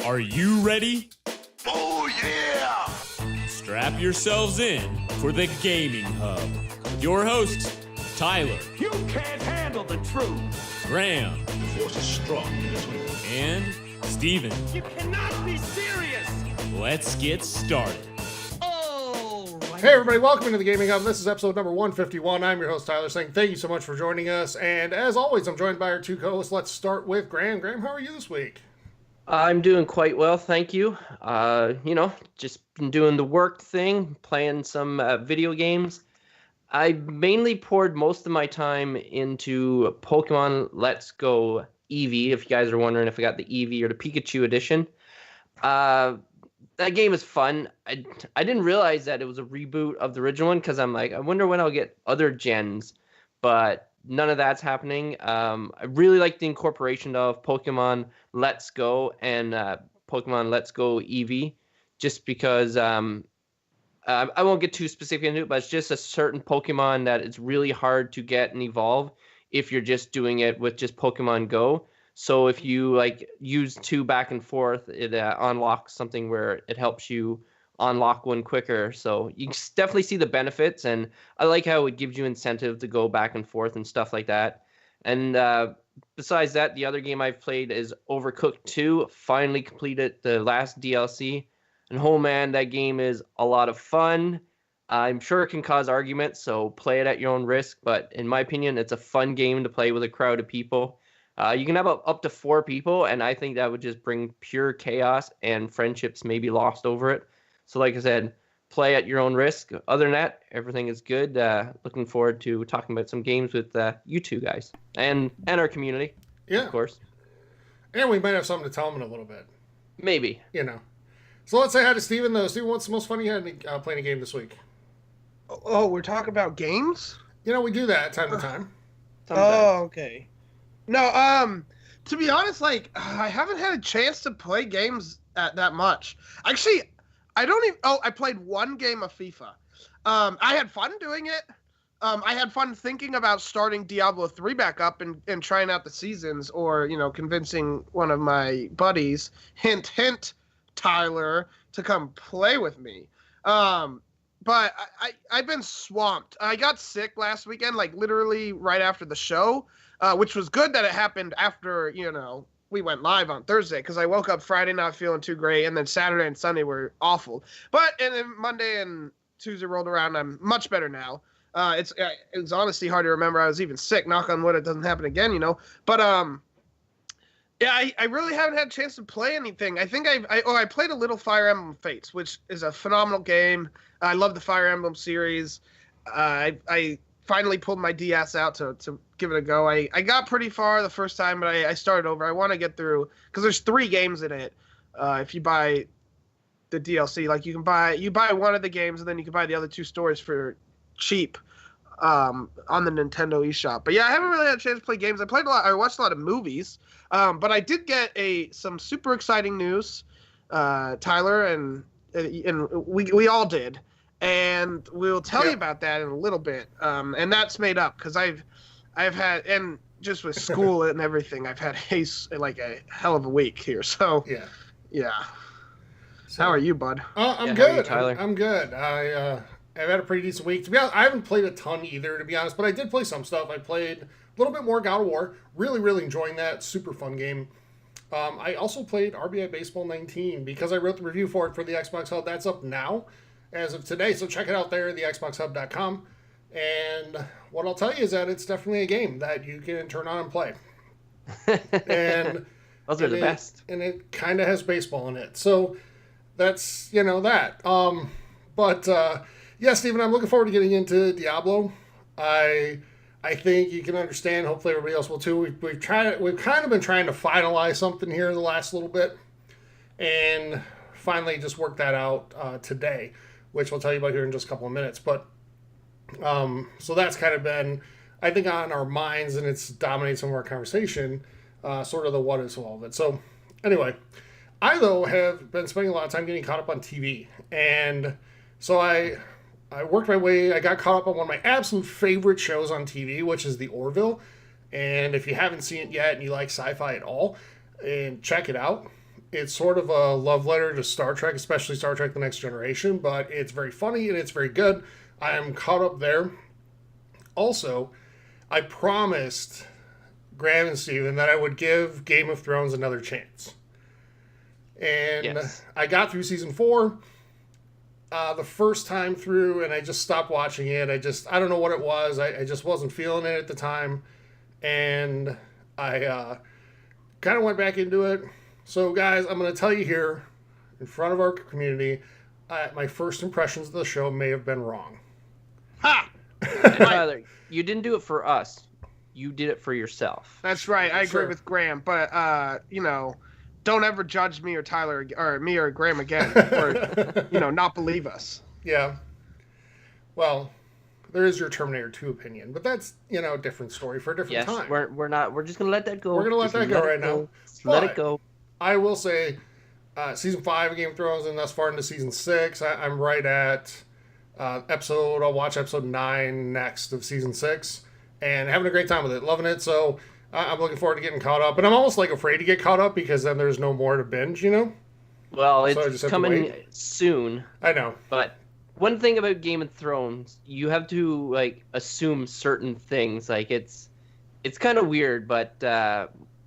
Are you ready? Oh, yeah! Strap yourselves in for the Gaming Hub. With your hosts, Tyler. You can't handle the truth! Graham. The force is strong in this way. And Steven. You cannot be serious! Let's get started. Hey everybody, welcome into the Gaming Hub. This is episode number 151. I'm your host Tyler, saying thank you so much for joining us. And as always, I'm joined by our two co-hosts. Let's start with Graham. Graham, how are you this week? I'm doing quite well, thank you. Just been doing the work thing, playing some video games. I mainly poured most of my time into Pokemon Let's Go Eevee, if you guys are wondering if I got the Eevee or the Pikachu edition. That game is fun. I didn't realize that it was a reboot of the original one because I'm like, I wonder when I'll get other gens, but none of that's happening. I really like the incorporation of Pokemon Let's Go and Pokemon Let's Go Eevee, just because I won't get too specific into it, but it's just a certain Pokemon that it's really hard to get and evolve if you're just doing it with just Pokemon Go. So if you like use two back and forth, it unlocks something where it helps you unlock one quicker. So you definitely see the benefits, and I like how it gives you incentive to go back and forth and stuff like that. And besides that, the other game I've played is Overcooked 2. Finally completed the last DLC, and oh man, that game is a lot of fun. I'm sure it can cause arguments, so play it at your own risk. But in my opinion, it's a fun game to play with a crowd of people. You can have up to 4 people, and I think that would just bring pure chaos and friendships maybe lost over it. So like I said, play at your own risk. Other than that, everything is good. Looking forward to talking about some games with you two guys and our community, of course. And we might have something to tell them in a little bit. Maybe. You know. So let's say hi to Steven, though. Steven, what's the most fun you had playing a game this week? Oh, we're talking about games? You know, we do that time to time. Okay. No, to be honest, like, I haven't had a chance to play games that much. Actually, I don't even... Oh, I played one game of FIFA. I had fun doing it. I had fun thinking about starting Diablo 3 back up and trying out the seasons, or, you know, convincing one of my buddies, hint, hint, Tyler, to come play with me. But I've been swamped. I got sick last weekend, like, literally right after the show, which was good that it happened after, you know, we went live on Thursday, because I woke up Friday not feeling too great, and then Saturday and Sunday were awful. And then Monday and Tuesday rolled around, and I'm much better now. It's honestly hard to remember I was even sick. Knock on wood, it doesn't happen again, you know. But yeah, I really haven't had a chance to play anything. I think I played a little Fire Emblem Fates, which is a phenomenal game. I love the Fire Emblem series. I finally pulled my DS out to give it a go. I got pretty far the first time, but I started over. I want to get through, because there's 3 games in it. If you buy the DLC, like you buy one of the games, and then you can buy the other 2 stories for cheap on the Nintendo eShop. But yeah, I haven't really had a chance to play games. I watched a lot of movies, but I did get some super exciting news, Tyler, and we all did. And we'll tell you about that in a little bit. And that's made up because I've had, and just with school and everything, I've had a hell of a week here. So yeah. So, how are you, bud? I'm good. How are you, Tyler? I'm good. I've had a pretty decent week. To be honest, I haven't played a ton either, to be honest, but I did play some stuff. I played a little bit more God of War. Really, really enjoying that. Super fun game. I also played RBI Baseball 19 because I wrote the review for it for the Xbox Hub. That's up now as of today, so check it out there, thexboxhub.com. And what I'll tell you is that it's definitely a game that you can turn on and play. And those are the best. And it kind of has baseball in it. So that's, that. Yeah, Steven, I'm looking forward to getting into Diablo. I think you can understand. Hopefully everybody else will too. We've kind of been trying to finalize something here the last little bit, and finally just worked that out today, which we'll tell you about here in just a couple of minutes. But so that's kind of been, I think, on our minds, and it's dominated some of our conversation, sort of the what is all of it. So anyway, I though have been spending a lot of time getting caught up on TV, and so I worked my way, I got caught up on one of my absolute favorite shows on TV, which is The Orville. And if you haven't seen it yet and you like sci-fi at all, and check it out. It's sort of a love letter to Star Trek, especially Star Trek The Next Generation, but it's very funny and it's very good. I am caught up there. Also, I promised Graham and Steven that I would give Game of Thrones another chance. And Yes. I got through season 4 the first time through, and I just stopped watching it. I don't know what it was. I just wasn't feeling it at the time. And I kind of went back into it. So, guys, I'm going to tell you here in front of our community, my first impressions of the show may have been wrong. Ha! And Tyler, you didn't do it for us. You did it for yourself. That's right. I Sure. agree with Graham, but don't ever judge me or Tyler or me or Graham again, or not believe us. Yeah. Well, there is your Terminator 2 opinion, but that's, a different story for a different Yes, time. we're just gonna let that go. We're gonna let Just that go it right now. Just let But- it go. I will say, season 5 of Game of Thrones and thus far into season 6, I'm right at I'll watch episode 9 next of season 6, and having a great time with it, loving it, so I'm looking forward to getting caught up, and I'm almost afraid to get caught up because then there's no more to binge, Well, So I just it's have to coming wait. soon. I know. But one thing about Game of Thrones, you have to assume certain things. It's kind of weird, but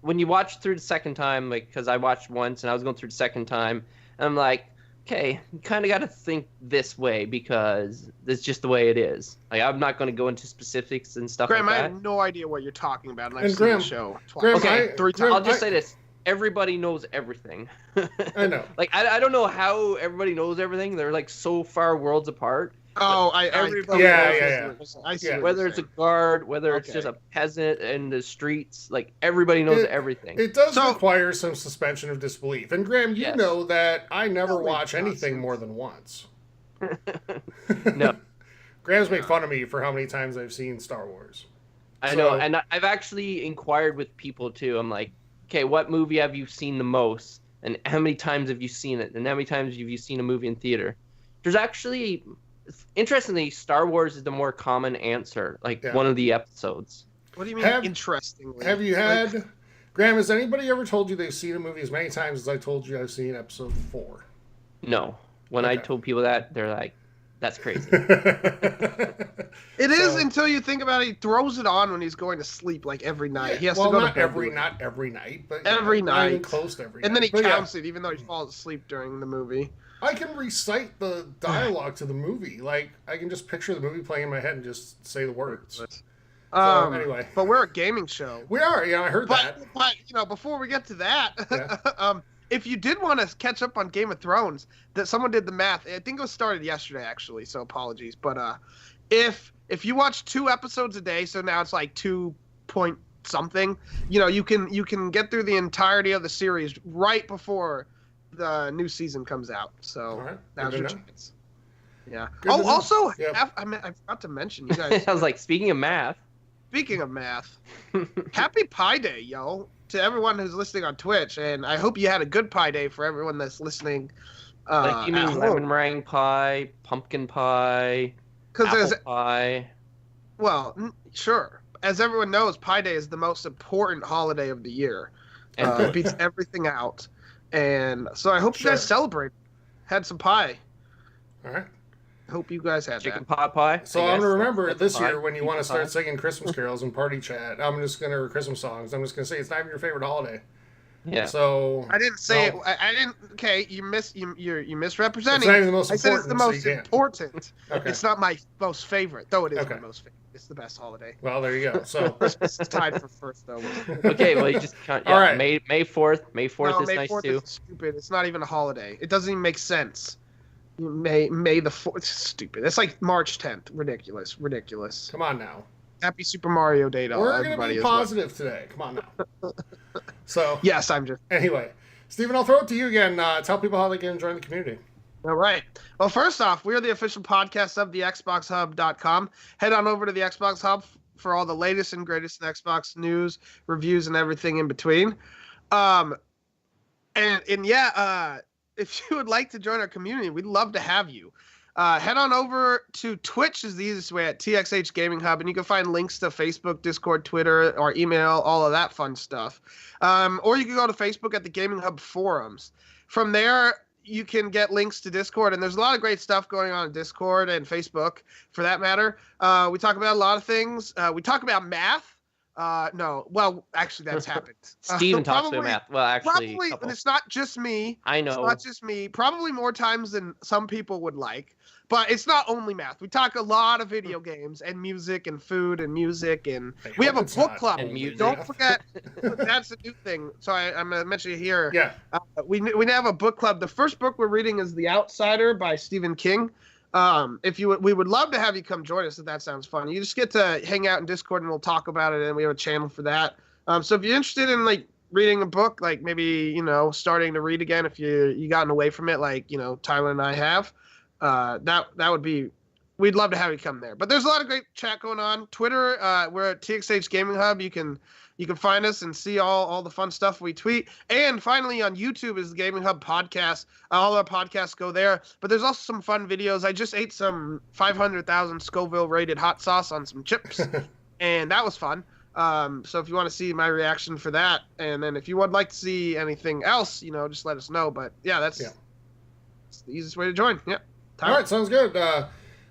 when you watch through the second time, because I watched once and I was going through the second time, and I'm like, okay, you kind of got to think this way because it's just the way it is. I'm not going to go into specifics and stuff Graham, like I that. have no idea what you're talking about, and I've And seen Graham- the show twice. Graham, Okay, three Graham, times. I'll just say this: everybody knows everything. I know. I don't know how everybody knows everything. They're so far worlds apart. Oh, I Everybody Yeah, knows I see Yeah. what Whether you're it's a saying. guard, whether it's Okay. just a peasant in the streets, everybody knows It- everything. It does So- require some suspension of disbelief. And Graham, you Yes. know that I never Don't make watch anything nonsense. more than once. No, Graham's made fun of me for how many times I've seen Star Wars. I know, So- and I've actually inquired with people too. I'm like, okay, what movie have you seen the most, and how many times have you seen it, and how many times have you seen a movie in theater? There's actually, interestingly, Star Wars is the more common answer. Yeah. One of the episodes. What do you mean, Have- interestingly? Have you had, Graham, has anybody ever told you they've seen a movie as many times as I told you I've seen episode 4? No, when I Okay. told people that, they're like, that's crazy. It is So- until you think about it. He throws it on when he's going to sleep, every night. He has well, to go not to bed every, with it. not every night, but Every not even night. close to every And night. then he But yeah, counts it, even though he falls asleep during the movie. I can recite the dialogue to the movie. I can just picture the movie playing in my head and just say the words. Anyway. But we're a gaming show. We are, I heard that. But before we get to that, Yeah. if you did want to catch up on Game of Thrones, that someone did the math. I think it was started yesterday, actually. So apologies, but if you watch 2 episodes a day, so now it's 2 point something. You can get through the entirety of the series right before the new season comes out. So All right. now's Good your to know. chance. Yeah. Good to know. Also, Yep. I forgot to mention, you guys. I was like, speaking of math, Speaking of math, happy Pi Day, yo, to everyone who's listening on Twitch, and I hope you had a good Pi Day for everyone that's listening. you mean lemon meringue pie, pumpkin pie, Because apple pie? sure, as everyone knows, Pi Day is the most important holiday of the year. And It beats everything out, and so I hope you guys Sure. celebrate. Had some pie. All right. Hope you guys had chicken that. pot pie. So I I'm guess. gonna remember That's this pie. year when you want to Pizza pie. start singing Christmas carols and party chat. Or Christmas songs. I'm just gonna say it's not even your favorite holiday. Yeah. So I didn't say No. it. I didn't. Okay, you're misrepresenting. it's not even the most I said it's important. the so most you can't. important. Okay. It's not my most favorite, though it is Okay. my most favorite. It's the best holiday. Well, there you go. So Christmas is tied for first, though. Okay, well you just count. Yeah, All right. May 4th. May 4th No, is May nice 4th too. is stupid. It's not even a holiday. It doesn't even make sense. May the 4th. It's stupid. It's like March 10th. Ridiculous. come on now. Happy Super Mario Day to We're gonna everybody be as well. positive today. Come on now. So Yes, I'm just. anyway, Steven, I'll throw it to you again. Tell people how they can join the community. All right. Well, first off, we are the official podcast of the XboxHub.com. Head on over to the Xbox Hub for all the latest and greatest in Xbox news, reviews, and everything in between. If you would like to join our community, we'd love to have you. head on over to Twitch is the easiest way at TXH Gaming Hub, and you can find links to Facebook, Discord, Twitter, or email, all of that fun stuff. Or you can go to Facebook at the Gaming Hub forums. From there, you can get links to Discord, and there's a lot of great stuff going on in Discord and Facebook, for that matter. We talk about a lot of things. We talk about math. No, well, actually, that's happened. Steven talks about math. Well, actually, probably, and it's not just me. I know. It's not just me. Probably more times than some people would like. But it's not only math. We talk a lot of video games and music and food and music, and we have a book club. And music. Don't forget, that's a new thing. So I'm going to mention it here. Yeah. We have a book club. The first book we're reading is The Outsider by Stephen King. We would love to have you come join us if that sounds fun. You just get to hang out in Discord and we'll talk about it, and we have a channel for that. So if you're interested in like reading a book, like maybe, starting to read again if you gotten away from it, like, Tyler and I have, that would be, we'd love to have you come there. But there's a lot of great chat going on. Twitter, we're at TXH Gaming Hub. You can find us and see all the fun stuff we tweet. And finally, on YouTube is the Gaming Hub podcast. All our podcasts go there. But there's also some fun videos. I just ate some 500,000 Scoville rated hot sauce on some chips, and that was fun. So if you want to see my reaction for that, and then if you would like to see anything else, just let us know. But yeah, that's the easiest way to join. Yeah. All right, sounds good.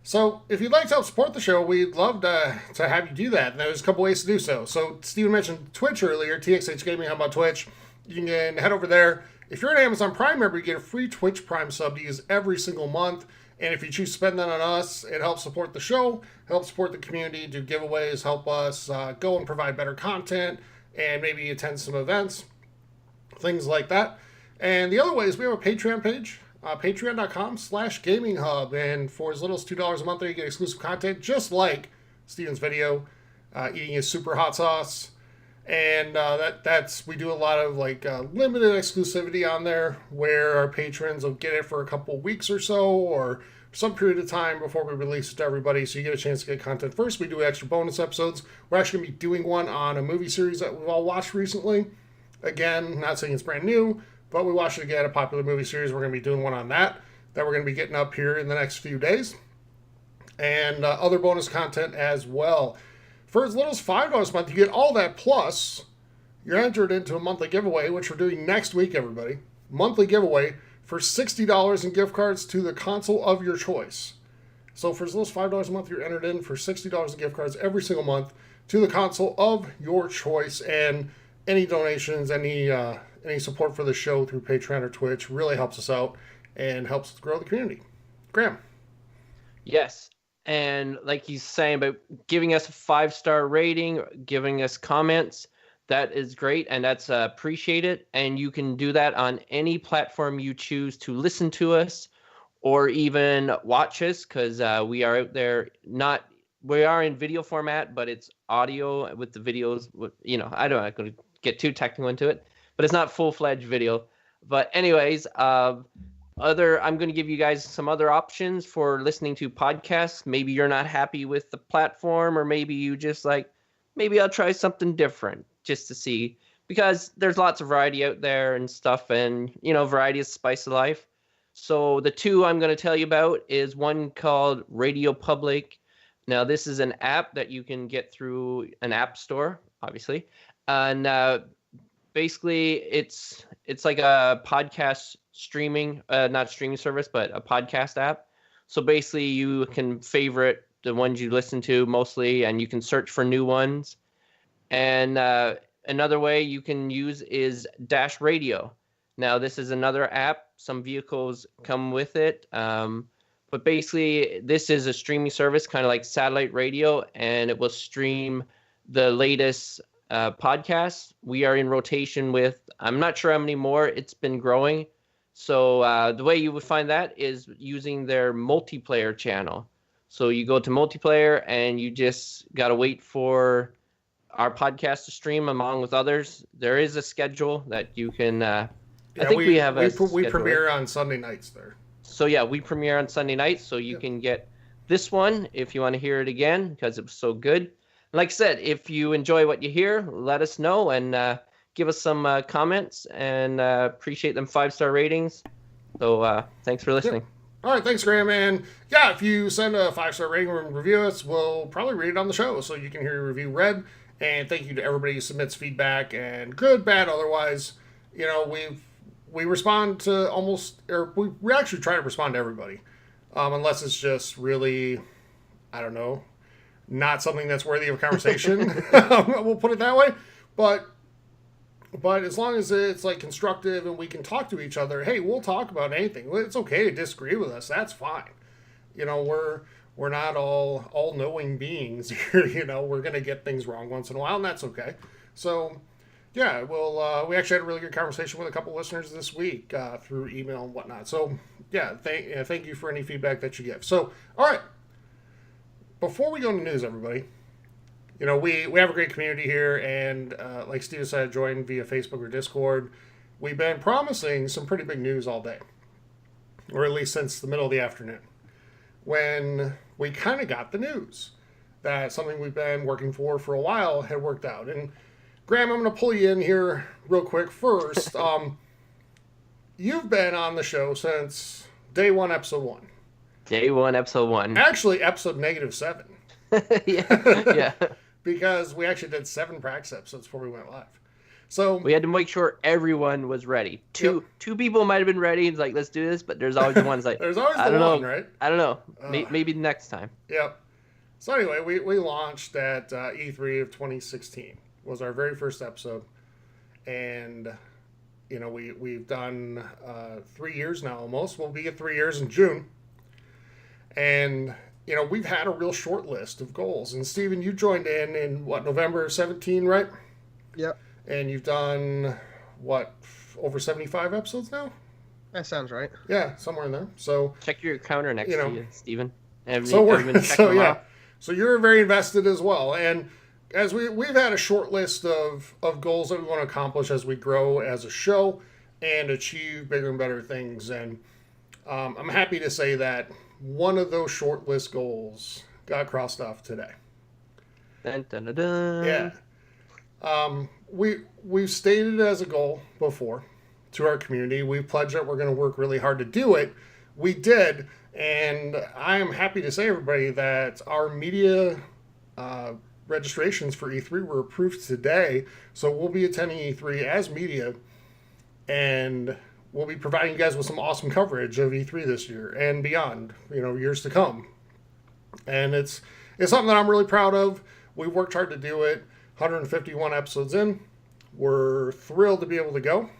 So if you'd like to help support the show, we'd love to have you do that. And there's a couple ways to do so. So Steven mentioned Twitch earlier, TXH Gaming Hub on Twitch. You can head over there. If you're an Amazon Prime member, you get a free Twitch Prime sub to use every single month. And if you choose to spend that on us, it helps support the show, helps support the community, do giveaways, help us go and provide better content, and maybe attend some events, things like that. And the other way is we have a Patreon page. Patreon.com/Gaming Hub, and for as little as $2 a month there, you get exclusive content just like Steven's video, eating his super hot sauce, and that's we do a lot of limited exclusivity on there where our patrons will get it for a couple weeks or so, or some period of time before we release it to everybody, so you get a chance to get content first. We do extra bonus episodes. We're actually going to be doing one on a movie series that we've all watched recently. Again, not saying it's brand new, but we watched it again, a popular movie series. We're going to be doing one on that we're going to be getting up here in the next few days. And other bonus content as well. For as little as $5 a month, you get all that, plus you're entered into a monthly giveaway, which we're doing next week, everybody. Monthly giveaway for $60 in gift cards to the console of your choice. So for as little as $5 a month, you're entered in for $60 in gift cards every single month to the console of your choice. And any donations, any support for the show through Patreon or Twitch really helps us out and helps us grow the community. Graham. Yes. And like he's saying about giving us a 5-star rating, giving us comments, that is great, and that's appreciated. And you can do that on any platform you choose to listen to us or even watch us, because we are out there. We are in video format, but it's audio with the videos. I'm not going to get too technical into it, but it's not full-fledged video. But anyways, I'm going to give you guys some other options for listening to podcasts. Maybe you're not happy with the platform, or maybe you just maybe I'll try something different just to see, because there's lots of variety out there and stuff, and variety is the spice of life. So the two I'm going to tell you about is one called Radio Public. Now this is an app that you can get through an app store, obviously, and basically it's like a podcast streaming, not streaming service, but a podcast app. So basically you can favorite the ones you listen to mostly, and you can search for new ones. And another way you can use is Dash Radio. Now this is another app. Some vehicles come with it. But basically this is a streaming service, kind of like satellite radio, and it will stream the latest podcasts. We are in rotation with, I'm not sure how many more, it's been growing. So the way you would find that is using their multiplayer channel. So you go to multiplayer and you just got to wait for our podcast to stream along with others. There is a schedule that you can, I think we have we premiere on Sunday nights there. So yeah, we premiere on Sunday nights, so you can get this one if you want to hear it again, because it was so good. Like I said, if you enjoy what you hear, let us know and give us some comments, and appreciate them 5-star ratings. So thanks for listening. All right, thanks, Graham. And yeah, if you send a 5-star rating and review us, we'll probably read it on the show so you can hear your review read. And thank you to everybody who submits feedback, and good, bad, otherwise. You know, we respond to almost, or we actually try to respond to everybody, unless it's just really, I don't know, not something that's worthy of a conversation. We'll put it that way. But as long as it's like constructive and we can talk to each other, hey, we'll talk about anything. It's okay to disagree with us. That's fine. You know, we're not all knowing beings here. You know, we're gonna get things wrong once in a while, and that's okay. So yeah, we actually had a really good conversation with a couple listeners this week through email and whatnot. So yeah, thank you for any feedback that you give. So all right, before we go into news, everybody. You know, we have a great community here, and like Steven said, join via Facebook or Discord. We've been promising some pretty big news all day, or at least since the middle of the afternoon, when we kind of got the news that something we've been working for a while had worked out. And Graham, I'm going to pull you in here real quick first. You've been on the show since day one, episode 1. Day 1, episode 1. Actually, episode -7. yeah. Because we actually did 7 practice episodes before we went live. So we had to make sure everyone was ready. Two people might have been ready. It's like, let's do this, but there's always the ones like, there's always I the don't one, know, right? I don't know. Maybe next time. Yep. So anyway, we launched at E3 of 2016. Was our very first episode, and you know we've done 3 years now almost. We'll be at 3 years in June, and you know, we've had a real short list of goals. And Steven, you joined in what, November 17, right? Yep. And you've done, what, over 75 episodes now? That sounds right. Yeah, somewhere in there. So check your counter next to you, Steven. So you're very invested as well. And as we've had a short list of goals that we want to accomplish as we grow as a show and achieve bigger and better things. And I'm happy to say that one of those short list goals got crossed off today. Dun, dun, dun, dun. Yeah. We've stated it as a goal before to our community. We pledged that we're going to work really hard to do it. We did, and I am happy to say, everybody, that our media registrations for E3 were approved today. So we'll be attending E3 as media, and we'll be providing you guys with some awesome coverage of E3 this year and beyond, you know, years to come. And it's something that I'm really proud of. We worked hard to do it. 151 episodes in. We're thrilled to be able to go.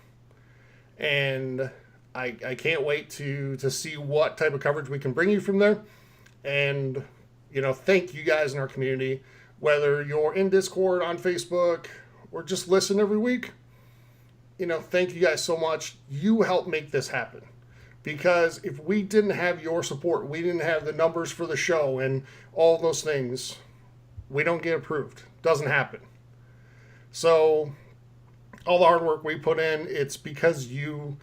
And I can't wait to see what type of coverage we can bring you from there. And, you know, thank you guys in our community, whether you're in Discord, on Facebook, or just listen every week. You know, thank you guys so much. You help make this happen. Because if we didn't have your support, we didn't have the numbers for the show and all those things, we don't get approved. Doesn't happen. So all the hard work we put in, it's because you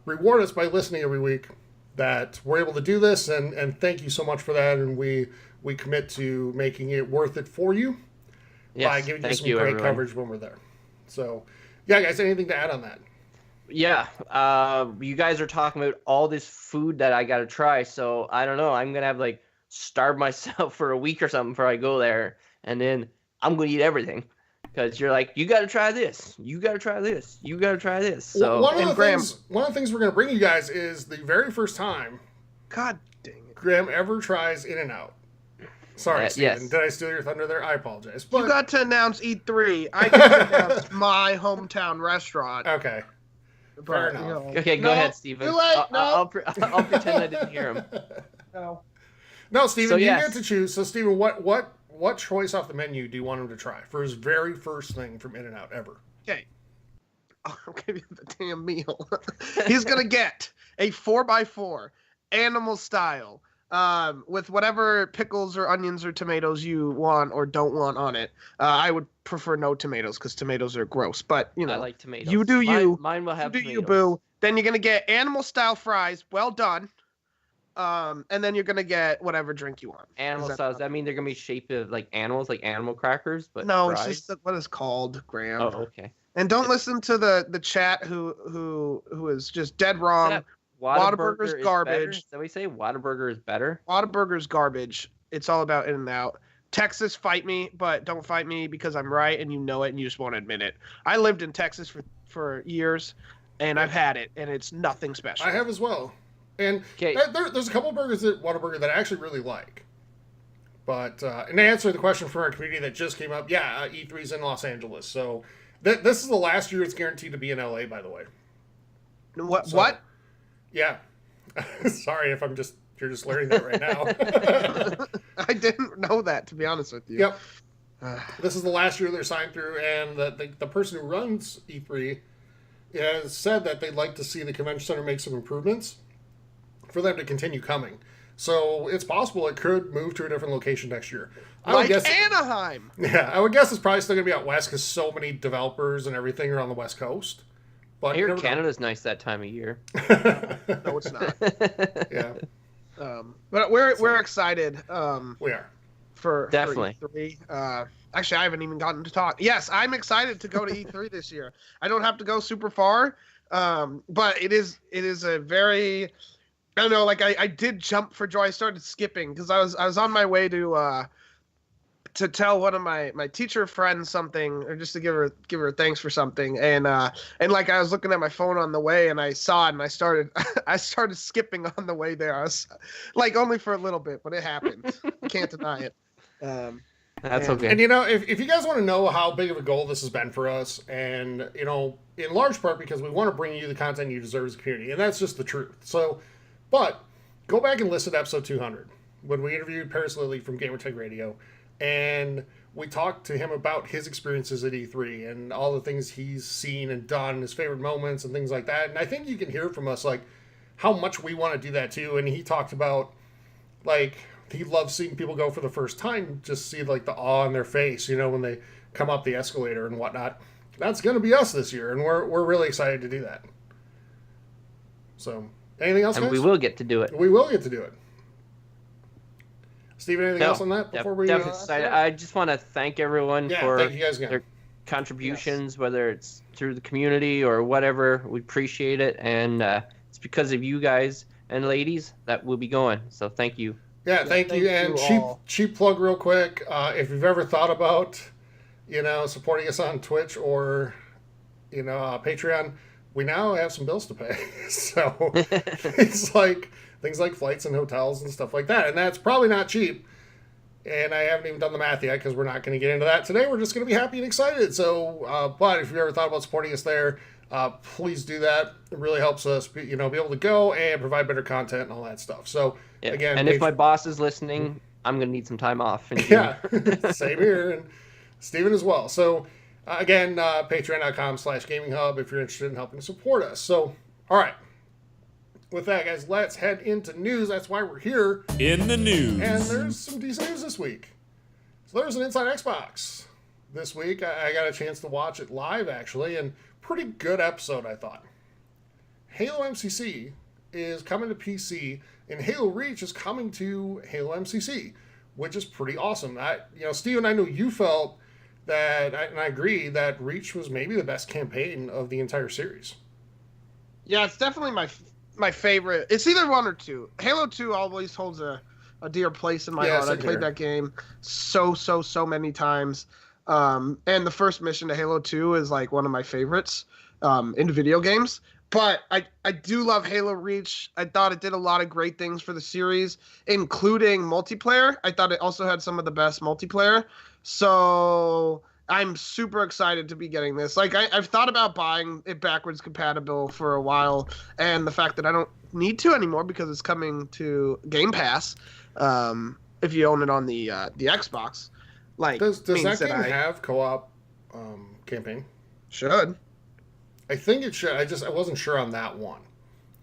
reward us by listening every week that we're able to do this. And thank you so much for that. And we commit to making it worth it for you by giving you some great coverage when we're there. So, yeah, guys, anything to add on that? Yeah, you guys are talking about all this food that I got to try, so I don't know. I'm going to have, like, starve myself for a week or something before I go there, and then I'm going to eat everything. Because you're like, you got to try this. You got to try this. You got to try this. So, one of the things we're going to bring you guys is the very first time God dang it, Graham ever tries In-N-Out. Sorry, Steven. Yes. Did I steal your thunder there? I apologize. But you got to announce E3. I get to announce my hometown restaurant. Okay. Fair enough. You know, okay, go ahead, Steven. Too late. I'll pretend I didn't hear him. No, Steven, you get to choose. So, Steven, what choice off the menu do you want him to try for his very first thing from In-N-Out ever? Okay. I'll give you the damn meal. He's going to get a 4x4, animal style, with whatever pickles or onions or tomatoes you want or don't want on it. I would prefer no tomatoes because tomatoes are gross. But, you know, I like tomatoes. You do you. Mine will have tomatoes. tomatoes. You, boo. Then you're going to get animal style fries, well done. And then you're going to get whatever drink you want. Animal style, does that mean they're going to be shaped of like animals, like animal crackers? But no, fries? it's just what it's called, Graham. Oh, okay. And don't listen to the chat who is just dead wrong. Whataburger's is garbage. better? Is that what you say? Whataburger is better? Whataburger's garbage. It's all about In-N-Out. Texas, fight me, but don't fight me because I'm right and you know it and you just won't admit it. I lived in Texas for years, and I've had it, and it's nothing special. I have as well. And 'Kay. there's a couple of burgers at Whataburger that I actually really like. But, and to answer the question from our community that just came up, yeah, E3's in Los Angeles. So this is the last year it's guaranteed to be in LA, by the way. What? So- What? Yeah. Sorry if you're just learning that right now. I didn't know that, to be honest with you. Yep. This is the last year they're signed through, and the person who runs E3 has said that they'd like to see the convention center make some improvements for them to continue coming. So it's possible it could move to a different location next year. I would Like guess, Anaheim. yeah, I would guess it's probably still going to be out west because so many developers and everything are on the west coast. But I hear you never know. Canada's nice that time of year. No, it's not. Yeah, But we're excited we are. for Definitely. E3. Actually, I haven't even gotten to talk. Yes, I'm excited to go to E3 this year. I don't have to go super far, but it is a very, I don't know, like I did jump for joy. I started skipping because I was on my way to tell one of my teacher friends something, or just to give her thanks for something, and like I was looking at my phone on the way and I saw it and I started skipping on the way there. I was like, only for a little bit, but it happened. Can't deny it. That's And- okay. And if you guys want to know how big of a goal this has been for us, and in large part because we want to bring you the content you deserve as a community, and that's just the truth. So, but go back and listen to episode 200 when we interviewed Paris Lilly from Gamertag Radio, and we talked to him about his experiences at E3 and all the things he's seen and done, his favorite moments and things like that. And I think you can hear from us like how much we want to do that too. And he talked about like he loves seeing people go for the first time, just see like the awe on their face, when they come up the escalator and whatnot. That's going to be us this year, and we're really excited to do that. So, anything else, And guys? we will get to do it. We will get to do it. Steven, anything else on that before we... definitely excited. I just want to thank everyone yeah, for thank you guys again. their contributions, whether it's through the community or whatever. We appreciate it, and it's because of you guys and ladies that we'll be going. So thank you. Yeah, thank you. And all. cheap plug real quick. If you've ever thought about, supporting us on Twitch or, Patreon, we now have some bills to pay. So it's like things like flights and hotels and stuff like that. And that's probably not cheap. And I haven't even done the math yet because we're not going to get into that today. We're just going to be happy and excited. So, but if you ever thought about supporting us there, please do that. It really helps us, be able to go and provide better content and all that stuff. So, Yeah. again, and if my boss is listening, I'm gonna need some time off. in June. yeah, same here, and Steven as well. So, again, patreon.com/gaminghub if you're interested in helping support us. So, all right. With that, guys, let's head into news. That's why we're here. In the news. And there's some decent news this week. So there's an Inside Xbox this week. I got a chance to watch it live, actually, and pretty good episode, I thought. Halo MCC is coming to PC, and Halo Reach is coming to Halo MCC, which is pretty awesome. Steven, I know you felt that, and I agree, that Reach was maybe the best campaign of the entire series. Yeah, it's definitely my favorite. It's either one or two. Halo 2 always holds a dear place in my heart. I same played here. that game so many times. And the first mission to Halo 2 is like one of my favorites in video games. But I do love Halo Reach. I thought it did a lot of great things for the series, including multiplayer. I thought it also had some of the best multiplayer. So I'm super excited to be getting this. Like, I've thought about buying it backwards compatible for a while, and the fact that I don't need to anymore because it's coming to Game Pass, if you own it on the Xbox. Like, Does means that game I have co-op campaign? should. I think it should. I wasn't sure on that one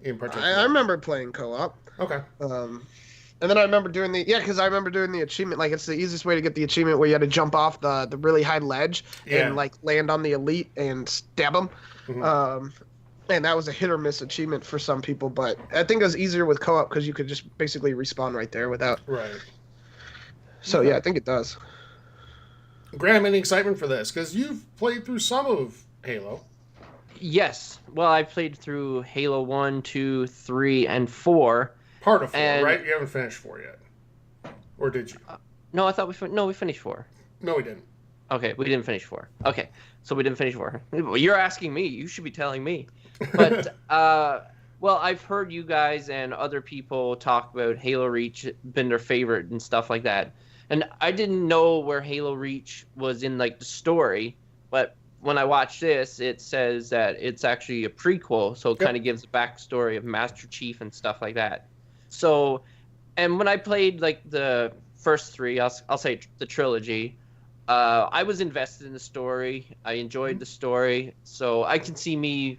in particular. I remember playing co-op. Okay. And then I remember doing because I remember doing the achievement. Like, it's the easiest way to get the achievement where you had to jump off the really high ledge Yeah. and like land on the elite and stab them. Mhm. And that was a hit or miss achievement for some people, but I think it was easier with co-op because you could just basically respawn right there without. Right. So yeah, I think it does. Graham, any excitement for this? Because you've played through some of Halo. Yes. Well, I played through Halo 1, 2, 3, and 4. Part of 4, And- right? You haven't finished 4 yet. Or did you? No, I thought we finished 4. No, we didn't. Okay, we didn't finish 4. Okay, so we didn't finish 4. Well, you're asking me. You should be telling me. But, well, I've heard you guys and other people talk about Halo Reach been their favorite and stuff like that. And I didn't know where Halo Reach was in, like, the story. But when I watched this, it says that it's actually a prequel. So it Yep. kind of gives a backstory of Master Chief and stuff like that. So, and when I played, like, the first 3, I'll say the trilogy, I was invested in the story. I enjoyed the story, so I can see me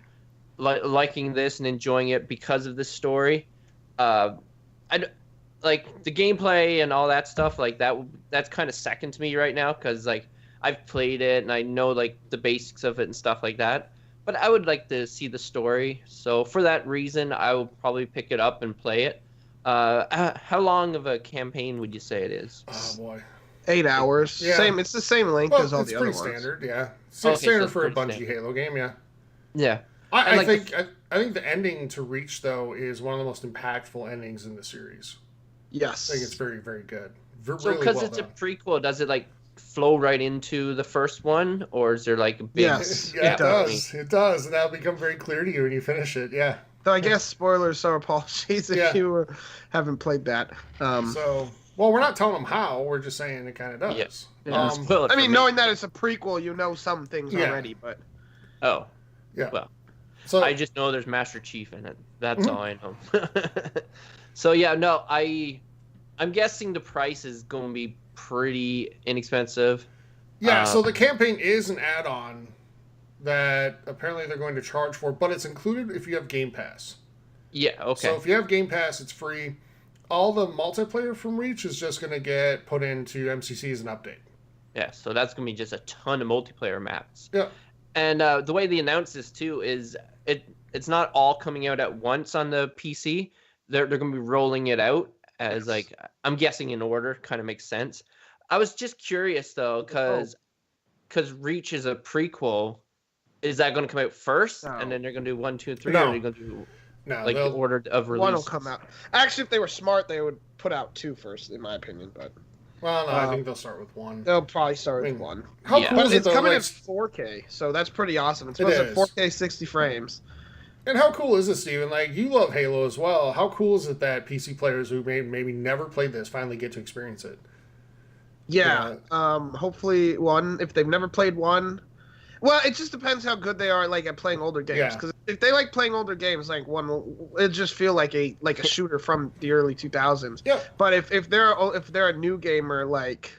liking this and enjoying it because of this story. Like the gameplay and all that stuff, like that's kind of second to me right now because like I've played it and I know like the basics of it and stuff like that. But I would like to see the story, so for that reason, I will probably pick it up and play it. How long of a campaign would you say it is? Oh, boy. 8 hours. Yeah. Same. It's the same length Well, as all it's the other pretty ones. standard, yeah. Okay, so Standard it's for a pretty Bungie standard. Halo game, yeah. Yeah. I like think I think the ending to Reach, though, is one of the most impactful endings in the series. Yes. I think it's very, very good. So Really because well it's done. a prequel, does it like flow right into the first one, or is there like a big? Yes. Yeah, it It does. does. It does. And that'll become very clear to you when you finish it, yeah. So I guess spoilers, so apologies if Yeah. you haven't played that. So, well, we're not telling them how. We're just saying it kind of does. Yeah. Yeah, spoil it I for mean, me. knowing that it's a prequel, you know some things Yeah. already, but Oh, Yeah. well, So, I just know there's Master Chief in it. That's Mhm. all I know. So yeah, no, I'm guessing the price is going to be pretty inexpensive. yeah, so uh, the campaign is an add-on that apparently they're going to charge for, but it's included if you have Game Pass. Yeah. Okay. So if you have Game Pass, it's free. All the multiplayer from Reach is just going to get put into MCC as an update. Yeah, so that's gonna be just a ton of multiplayer maps. Yeah. And the way they announce this too is it's not all coming out at once on the PC. They're gonna be rolling it out as like I'm guessing in order. Kind of makes sense. I was just curious though, because Reach is a prequel. Is that gonna come out first, No. and then they're gonna do 1, 2, and 3, No. or are they gonna do No, like the they'll, order of release? one will come out. Actually, if they were smart, they would put out 2 first, in my opinion. But well, no, I uh, think they'll start with 1. they'll probably start I with mean, 1. How Yeah. cool But is it it's though? coming Like, in 4K, so that's pretty awesome. It's It supposed to is. 4K 60 frames. and how cool is this, Steven? Like, you love Halo as well. How cool is it that PC players who maybe never played this finally get to experience it? Yeah. Hopefully 1. If they've never played 1, well, it just depends how good they are, like at playing older games. Yeah. Because if they like playing older games, like 1 will it just feel like a shooter from the early 2000s. Yeah. But if they're a new gamer, like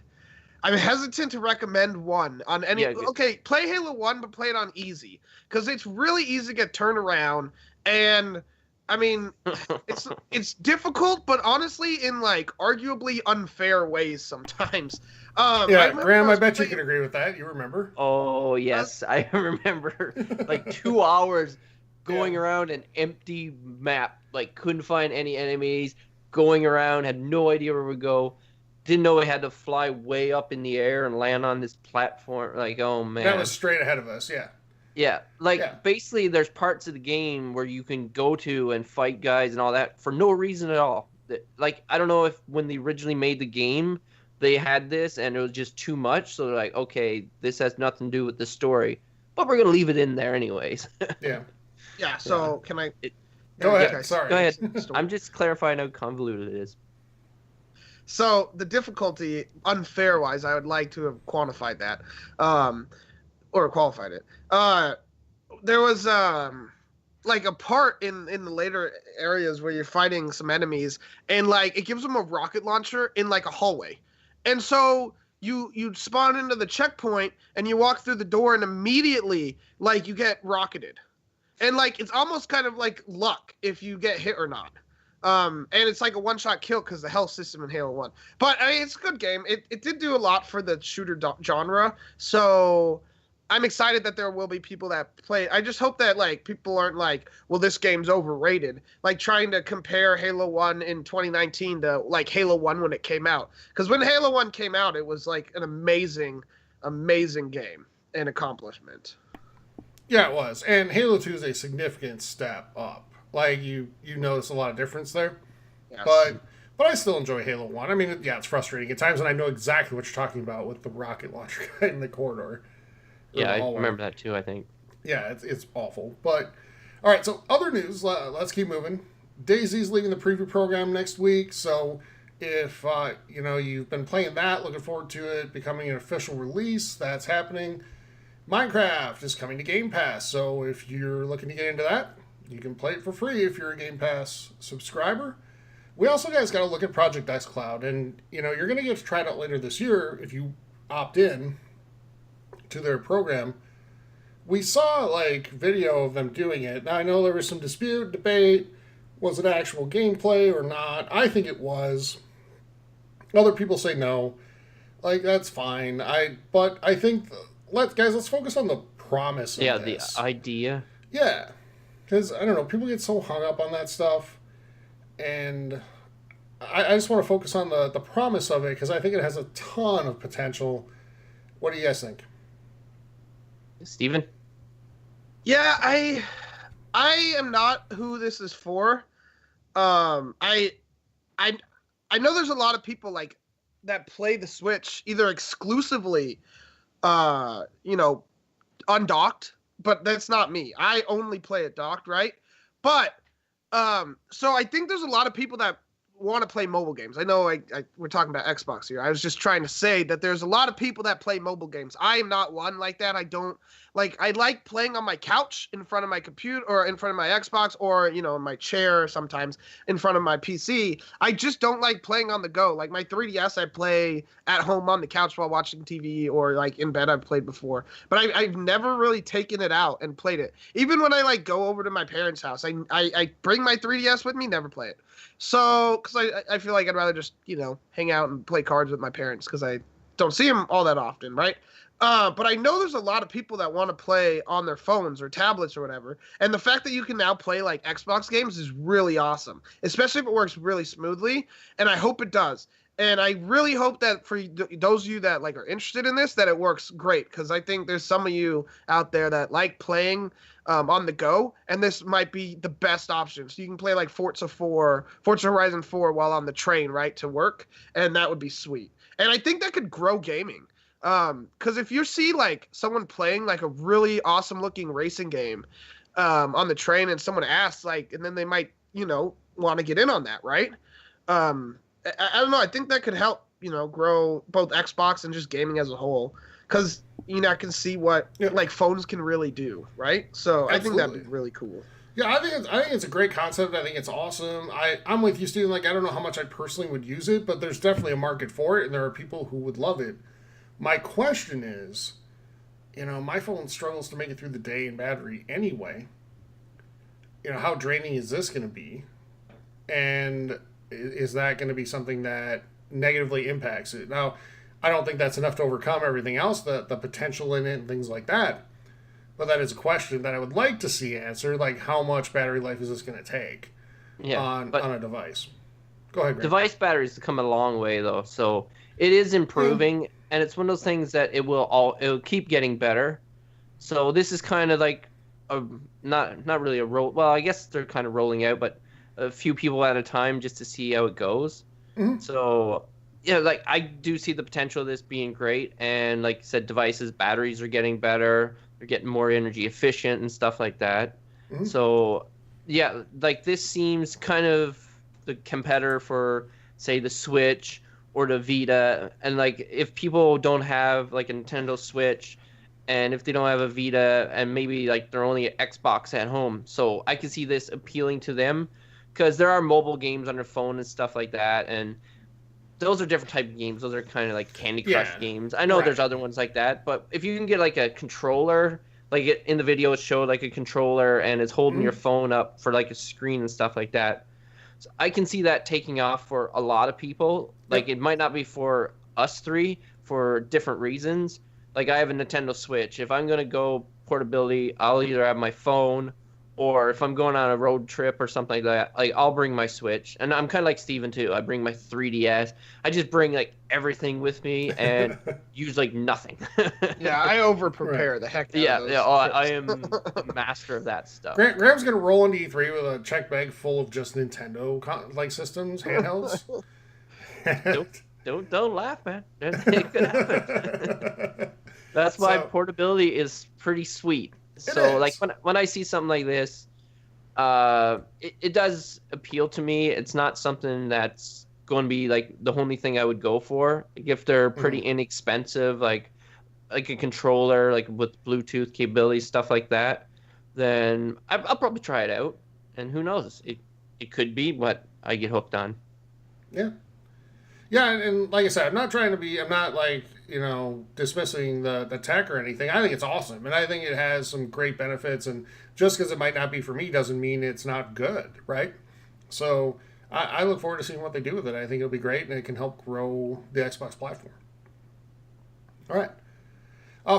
I'm hesitant to recommend 1 on any. Yeah, good. Okay, play Halo 1, but play it on easy because it's really easy to get turned around. And I mean, it's difficult, but honestly, in like arguably unfair ways sometimes. Yeah, remember Graham, I was bet you playing- can agree with that. You remember? Oh yes, I remember like 2 hours going around an empty map, like couldn't find any enemies, going around, had no idea where we go, didn't know we had to fly way up in the air and land on this platform. Like, oh man. That was straight ahead of us, yeah. Yeah, like Yeah. basically there's parts of the game where you can go to and fight guys and all that for no reason at all. Like, I don't know if when they originally made the game, they had this and it was just too much. So they're like, okay, this has nothing to do with the story, but we're going to leave it in there anyways. Yeah. Yeah. So can I? Go ahead. Okay. Sorry. Go ahead. I'm just clarifying how convoluted it is. So the difficulty, unfair wise, I would like to have quantified that, or qualified it. There was like a part in the later areas where you're fighting some enemies, and like it gives them a rocket launcher in like a hallway, and so you spawn into the checkpoint and you walk through the door and immediately like you get rocketed, and like it's almost kind of like luck if you get hit or not. And it's like a one-shot kill because the health system in Halo 1. But I mean, it's a good game. It did do a lot for the shooter genre. So I'm excited that there will be people that play it. I just hope that like people aren't like, well, this game's overrated. Like trying to compare Halo 1 in 2019 to like Halo 1 when it came out. Because when Halo 1 came out, it was like an amazing, amazing game and accomplishment. Yeah, it was. And Halo 2 is a significant step up. Like, you notice a lot of difference there. Yes. But I still enjoy Halo 1. I mean, yeah, it's frustrating at times, and I know exactly what you're talking about with the rocket launcher guy in the corridor. Yeah, I remember that too, I think. Yeah, it's awful. But, all right, so other news. Let's keep moving. DayZ's leaving the preview program next week, so if you've been playing that, looking forward to it becoming an official release, that's happening. Minecraft is coming to Game Pass, so if you're looking to get into that, you can play it for free if you're a Game Pass subscriber. We also, guys, got to look at Project xCloud, and you're going to get to try it out later this year if you opt in to their program. We saw video of them doing it. Now I know there was some debate. Was it actual gameplay or not? I think it was. Other people say no. That's fine. But I think let's focus on the promise of this. The idea. Yeah. Because, I don't know, people get so hung up on that stuff. And I just want to focus on the promise of it because I think it has a ton of potential. What do you guys think? Steven? Yeah, I am not who this is for. I know there's a lot of people that play the Switch either exclusively, undocked, but that's not me. I only play it docked, right? But so I think there's a lot of people that want to play mobile games. I know we're talking about Xbox here. I was just trying to say that there's a lot of people that play mobile games. I am not one like that. I don't I like playing on my couch in front of my computer or in front of my Xbox or, in my chair sometimes in front of my PC. I just don't like playing on the go. Like my 3DS, I play at home on the couch while watching TV or in bed I've played before. But I've never really taken it out and played it. Even when I go over to my parents' house, I bring my 3DS with me, never play it. So, because I feel like I'd rather just, hang out and play cards with my parents because I don't see them all that often, right? But I know there's a lot of people that want to play on their phones or tablets or whatever. And the fact that you can now play Xbox games is really awesome, especially if it works really smoothly. And I hope it does. And I really hope that for those of you that are interested in this, that it works great. Because I think there's some of you out there that like playing on the go, and this might be the best option. So you can play Forza Horizon 4 while on the train, right, to work, and that would be sweet. And I think that could grow gaming. Because if you see someone playing a really awesome looking racing game on the train, and someone asks and then they might want to get in on that, right? I don't know. I think that could help grow both Xbox and just gaming as a whole. Because I can see what phones can really do, right? So absolutely. I think that'd be really cool. Yeah, I think it's a great concept. I think it's awesome. I'm with you, Steven. I don't know how much I personally would use it, but there's definitely a market for it, and there are people who would love it. My question is, my phone struggles to make it through the day in battery anyway. How draining is this going to be? And is that going to be something that negatively impacts it? Now, I don't think that's enough to overcome everything else, the potential in it and things like that. But that is a question that I would like to see answered, how much battery life is this going to take on a device? Go ahead, Greg. Device batteries have come a long way, though, so it is improving, and it's one of those things that it'll keep getting better. So this is kind of not really a roll. Well, I guess they're kind of rolling out, but a few people at a time just to see how it goes. Mm-hmm. So yeah, I do see the potential of this being great, and like you said, devices batteries are getting better. They're getting more energy efficient and stuff like that. Mm-hmm. So yeah, this seems kind of the competitor for, say, the Switch or the Vita. And if people don't have a Nintendo Switch, and if they don't have a Vita, and maybe they're only an Xbox at home, so I can see this appealing to them, because there are mobile games on their phone and stuff like that, and those are different type of games. Those are kind of Candy Crush games. I know there's other ones like that, but if you can get a controller, in the video it showed a controller, and it's holding your phone up for a screen and stuff like that. So I can see that taking off for a lot of people. It might not be for us three for different reasons. I have a Nintendo Switch. If I'm going to go portability, I'll either have my phone or if I'm going on a road trip or something like that, like I'll bring my Switch, and I'm kind of like Steven too. I bring my 3DS. I just bring like everything with me and use like nothing. Yeah, I over prepare the heck out Yeah, of those yeah. I trips. am a master of that stuff. Graham's gonna roll into E3 with a check bag full of just Nintendo like systems, handhelds. Don't laugh, man. It could happen. That's why portability is pretty sweet. So like when I see something like this, it does appeal to me. It's not something that's going to be like the only thing I would go for. Like if they're pretty inexpensive, like a controller, like with Bluetooth capabilities, stuff like that, then I'll probably try it out. And who knows? It could be what I get hooked on. Yeah. Yeah, and like I said, I'm not like, dismissing the tech or anything. I think it's awesome, and I think it has some great benefits, and just because it might not be for me doesn't mean it's not good, right? So I look forward to seeing what they do with it. I think it'll be great, and it can help grow the Xbox platform. All right.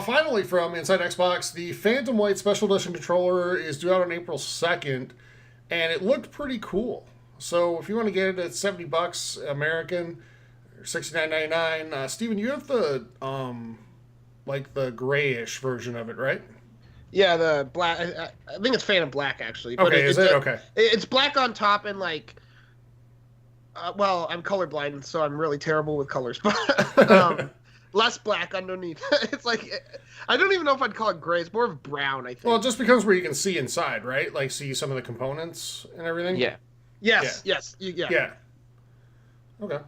Finally, from Inside Xbox, the Phantom White Special Edition controller is due out on April 2nd, and it looked pretty cool. So if you want to get it at $70 American, $69.99. Steven, you have the the grayish version of it, right? Yeah, the black. I think it's Phantom Black actually. Okay, is it? Okay. It's black on top and like. Well, I'm colorblind, so I'm really terrible with colors, but less black underneath. It's like I don't even know if I'd call it gray. It's more of brown, I think. Well, it just becomes where you can see inside, right? Like see some of the components and everything. Yeah. Yes. Yeah. Yeah. Okay.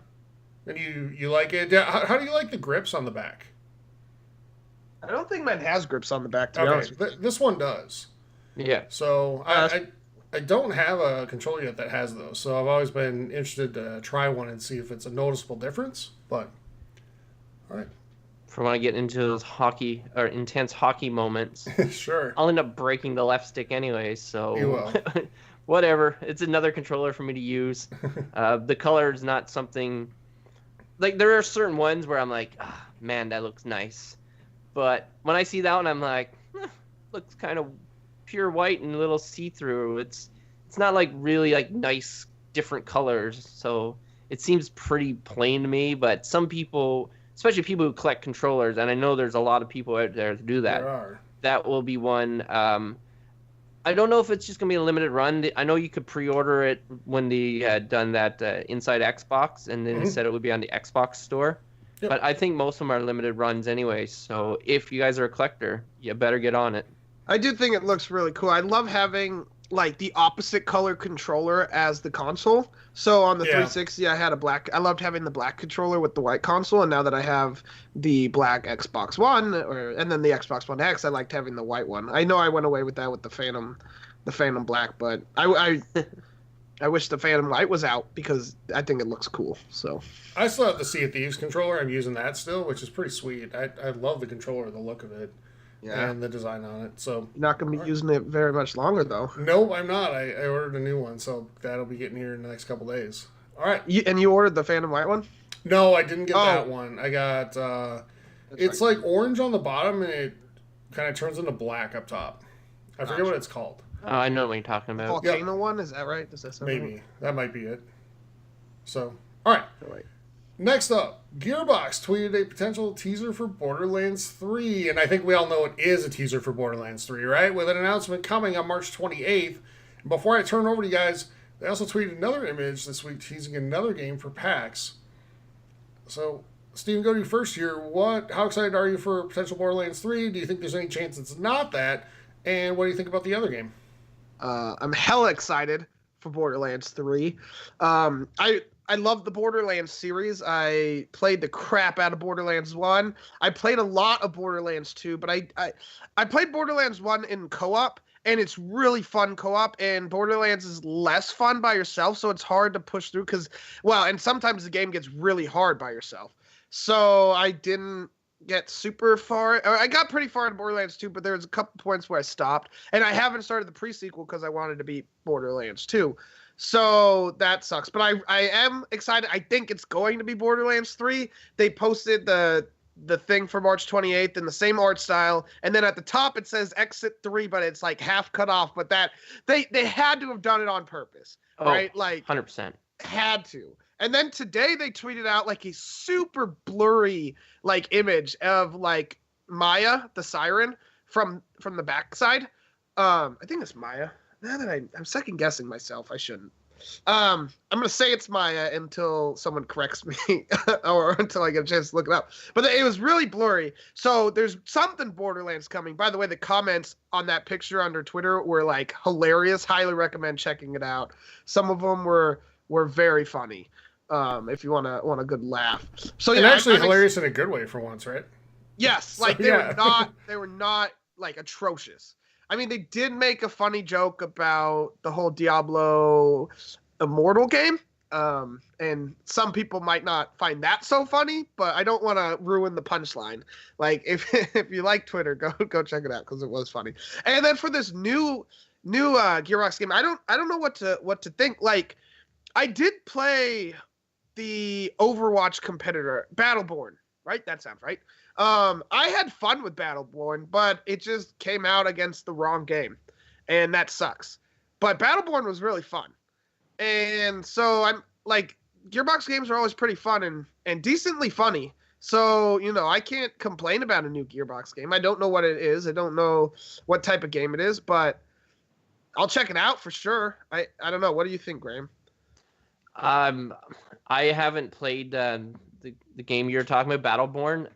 And you like it? How do you like the grips on the back? I don't think mine has grips on the back, to be honest with you. This one does. Yeah. So I don't have a controller yet that has those, so I've always been interested to try one and see if it's a noticeable difference. But all right. For when I get into those hockey or intense hockey moments, Sure. I'll end up breaking the left stick anyway. So You will. Whatever. It's another controller for me to use. The color is not something. Like, there are certain ones where I'm like, man, that looks nice. But when I see that one, I'm like, looks kind of pure white and a little see-through. It's not, like, really, like, nice, different colors. So it seems pretty plain to me. But some people, especially people who collect controllers, and I know there's a lot of people out there that do that. There are. That will be one. I don't know if it's just going to be a limited run. I know you could pre-order it when they had done that Inside Xbox, and then they said it would be on the Xbox store. Yep. But I think most of them are limited runs anyway, so if you guys are a collector, you better get on it. I do think it looks really cool. I love having like the opposite color controller as the console. So on the 360, I had a black. I loved having the black controller with the white console, and now that I have the black Xbox One and then the Xbox One X, I liked having the white one. I know I went away with that with the Phantom Black, but I wish the Phantom White was out because I think it looks cool. So I still have the Sea of Thieves controller. I'm using that still, which is pretty sweet. I love the controller, the look of it. Yeah. And the design on it. So you're not going to be using it very much longer, though. No, I'm not. I ordered a new one, so that'll be getting here in the next couple days. All right. You ordered the Phantom White one? No, I didn't get that one. I got it's right. Like orange on the bottom, and it kind of turns into black up top. I forget what it's called. Oh, I know what you're talking about. Volcano one? Is that right? Does that sound Maybe. right? That might be it. So, all right. Next up, Gearbox tweeted a potential teaser for Borderlands 3, and I think we all know it is a teaser for Borderlands 3, right? With an announcement coming on March 28th. And before I turn over to you guys, they also tweeted another image this week teasing another game for PAX. So, Steven, go to you first here. How excited are you for potential Borderlands 3? Do you think there's any chance it's not that? And what do you think about the other game? I'm hella excited for Borderlands 3. I love the Borderlands series. I played the crap out of Borderlands 1. I played a lot of Borderlands 2, but I played Borderlands 1 in co-op, and it's really fun co-op, and Borderlands is less fun by yourself, so it's hard to push through and sometimes the game gets really hard by yourself. So I didn't get super far, or I got pretty far in Borderlands 2, but there's a couple points where I stopped, and I haven't started the pre-sequel because I wanted to beat Borderlands 2. So that sucks, but I am excited. I think it's going to be Borderlands 3. They posted the the thing for March 28th in the same art style, and then at the top it says Exit 3, but it's like half cut off. But that they had to have done it on purpose, right? Like 100%. had to. And then today they tweeted out like a super blurry like image of like Maya the siren from the backside. I think it's Maya. Now that I'm second guessing myself, I shouldn't. I'm gonna say it's Maya until someone corrects me or until I get a chance to look it up. But it was really blurry. So there's something Borderlands coming. By the way, the comments on that picture under Twitter were like hilarious. Highly recommend checking it out. Some of them were very funny. If you want a good laugh. So yeah, and actually hilarious in a good way for once, right? Yes, like they were not like atrocious. I mean, they did make a funny joke about the whole Diablo Immortal game. And some people might not find that so funny, but I don't want to ruin the punchline. Like if you like Twitter, go check it out because it was funny. And then for this new Gearbox game, I don't know what to think. Like I did play the Overwatch competitor Battleborn, right? That sounds right. I had fun with Battleborn, but it just came out against the wrong game, and that sucks. But Battleborn was really fun, and so I'm like, Gearbox games are always pretty fun and decently funny. So I can't complain about a new Gearbox game. I don't know what it is. I don't know what type of game it is, but I'll check it out for sure. I don't know. What do you think, Graham? I haven't played the game you're talking about, Battleborn.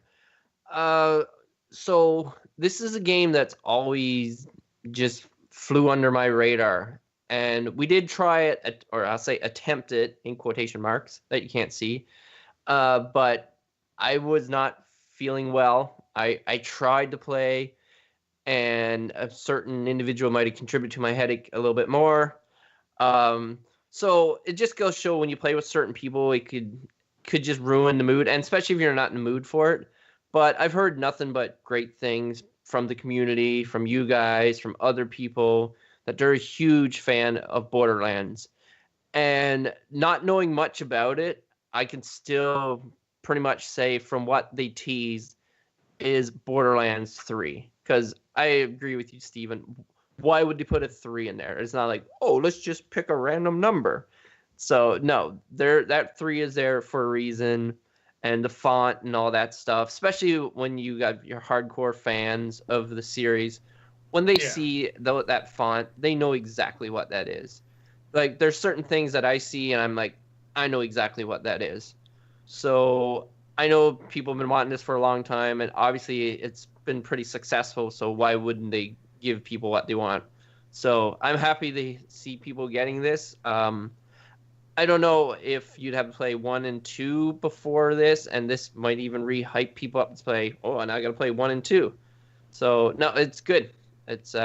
So this is a game that's always just flew under my radar, and we did try it, or I'll say attempt it in quotation marks that you can't see. But I was not feeling well. I tried to play, and a certain individual might have contributed to my headache a little bit more. So it just goes to show when you play with certain people, it could just ruin the mood, and especially if you're not in the mood for it. But I've heard nothing but great things from the community, from you guys, from other people, that they're a huge fan of Borderlands. And not knowing much about it, I can still pretty much say from what they teased is Borderlands 3. Because I agree with you, Steven. Why would they put a 3 in there? It's not like, oh, let's just pick a random number. So, no, that 3 is there for a reason. And the font and all that stuff, especially when you got your hardcore fans of the series, when they see that font, they know exactly what that is. Like, there's certain things that I see, and I'm like, I know exactly what that is. So I know people have been wanting this for a long time, and obviously it's been pretty successful, so why wouldn't they give people what they want? So I'm happy to see people getting this. I don't know if you'd have to play 1 and 2 before this, and this might even re-hype people up to play, oh, and I got to play 1 and 2. So, no, it's good. It's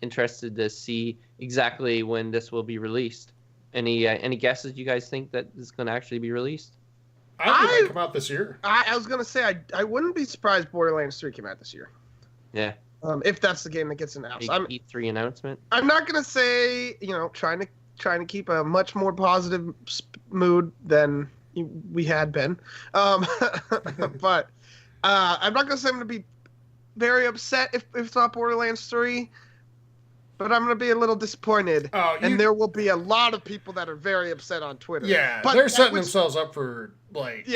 interested to see exactly when this will be released. Any guesses you guys think that this is going to actually be released? I think it might come out this year. I was going to say, I wouldn't be surprised Borderlands 3 came out this year. Yeah. If that's the game that gets announced. E3 announcement. I'm not going to say, trying to keep a much more positive mood than we had been. But I'm not going to say I'm going to be very upset if it's not Borderlands 3, but I'm going to be a little disappointed. And there will be a lot of people that are very upset on Twitter. Yeah, but they're setting themselves up for, like,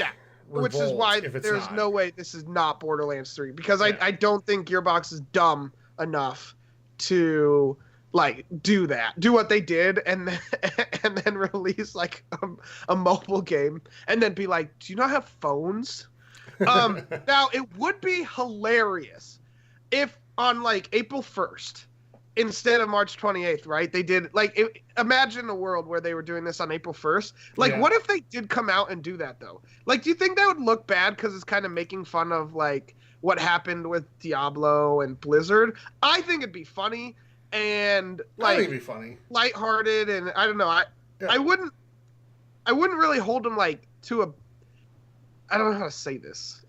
which is why there's no way this is not Borderlands 3, because I don't think Gearbox is dumb enough to like do what they did and then release like a mobile game and then be like, do you not have phones? Now it would be hilarious if on like April 1st instead of March 28th, right? They did like imagine a world where they were doing this on April 1st. Like what if they did come out and do that though? Like, do you think that would look bad because it's kind of making fun of like what happened with Diablo and Blizzard? I think it'd be funny. And like, I think it'd be funny, lighthearted, and I don't know. I wouldn't really hold them like to a. I don't know how to say this.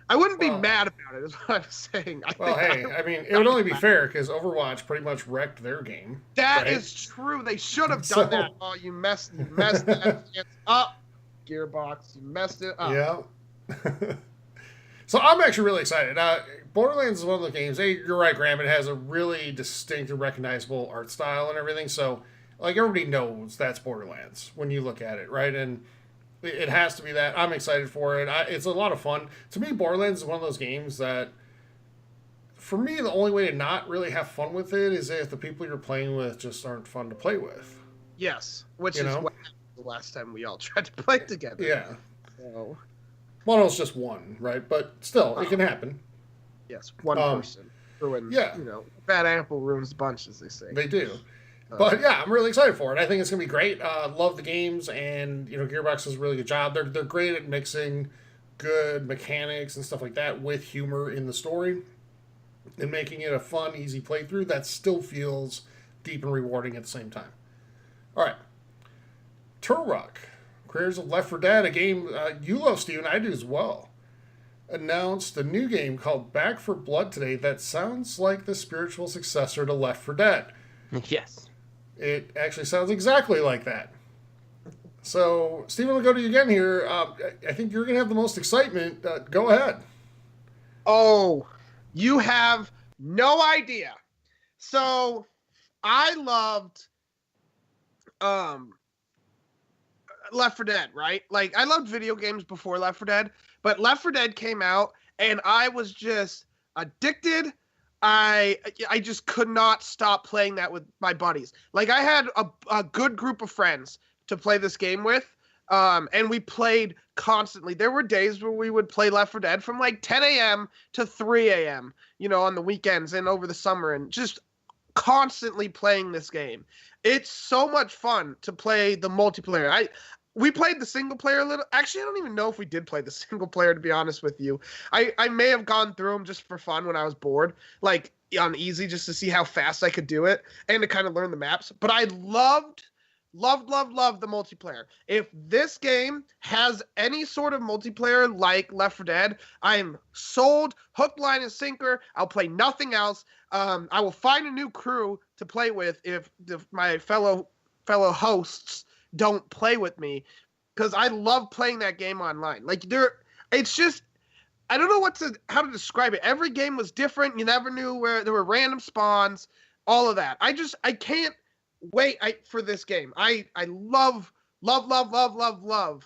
I wouldn't be mad about it. Is what I'm saying. I mean, it would only be fair because Overwatch pretty much wrecked their game. That is true. They should have done that. Oh, you messed that up, Gearbox. You messed it up. Yeah. So I'm actually really excited. Borderlands is one of the games. Hey, you're right, Graham. It has a really distinct and recognizable art style and everything. So, like, everybody knows that's Borderlands when you look at it, right? And it has to be that. I'm excited for it. It's a lot of fun. To me, Borderlands is one of those games that, for me, the only way to not really have fun with it is if the people you're playing with just aren't fun to play with. Yes, which You is know? what happened the last time we all tried to play together. Yeah. So, Well, no, it's just one, right? But still, it can happen. yes, one person ruins. yeah. Bad apple ruins the bunch, as they say. They do. But yeah, I'm really excited for it. I think it's gonna be great. Love the games, and Gearbox does a really good job. They're great at mixing good mechanics and stuff like that with humor in the story, and making it a fun, easy playthrough that still feels deep and rewarding at the same time. All right, Turok, creators of Left 4 Dead, a game you love, Steven. I do as well. Announced a new game called Back 4 Blood today that sounds like the spiritual successor to Left 4 Dead. Yes. It actually sounds exactly like that. So, Steven, we'll go to you again here. I think you're going to have the most excitement. Go ahead. Oh, you have no idea. So, I loved Left 4 Dead, right? Like, I loved video games before Left 4 Dead, but Left 4 Dead came out, and I was just addicted. I just could not stop playing that with my buddies. Like, I had a good group of friends to play this game with, and we played constantly. There were days where we would play Left 4 Dead from like 10 a.m. to 3 a.m., on the weekends and over the summer, and just constantly playing this game. It's so much fun to play the multiplayer. We played the single player a little. Actually, I don't even know if we did play the single player, to be honest with you. I may have gone through them just for fun when I was bored, like on easy, just to see how fast I could do it and to kind of learn the maps. But I loved the multiplayer. If this game has any sort of multiplayer like Left 4 Dead, I am sold, hook, line, and sinker. I'll play nothing else. I will find a new crew to play with if my fellow hosts don't play with me, because I love playing that game online. Like, it's just, I don't know how to describe it. Every game was different. You never knew where there were random spawns, all of that. I can't wait for this game. I love Left 4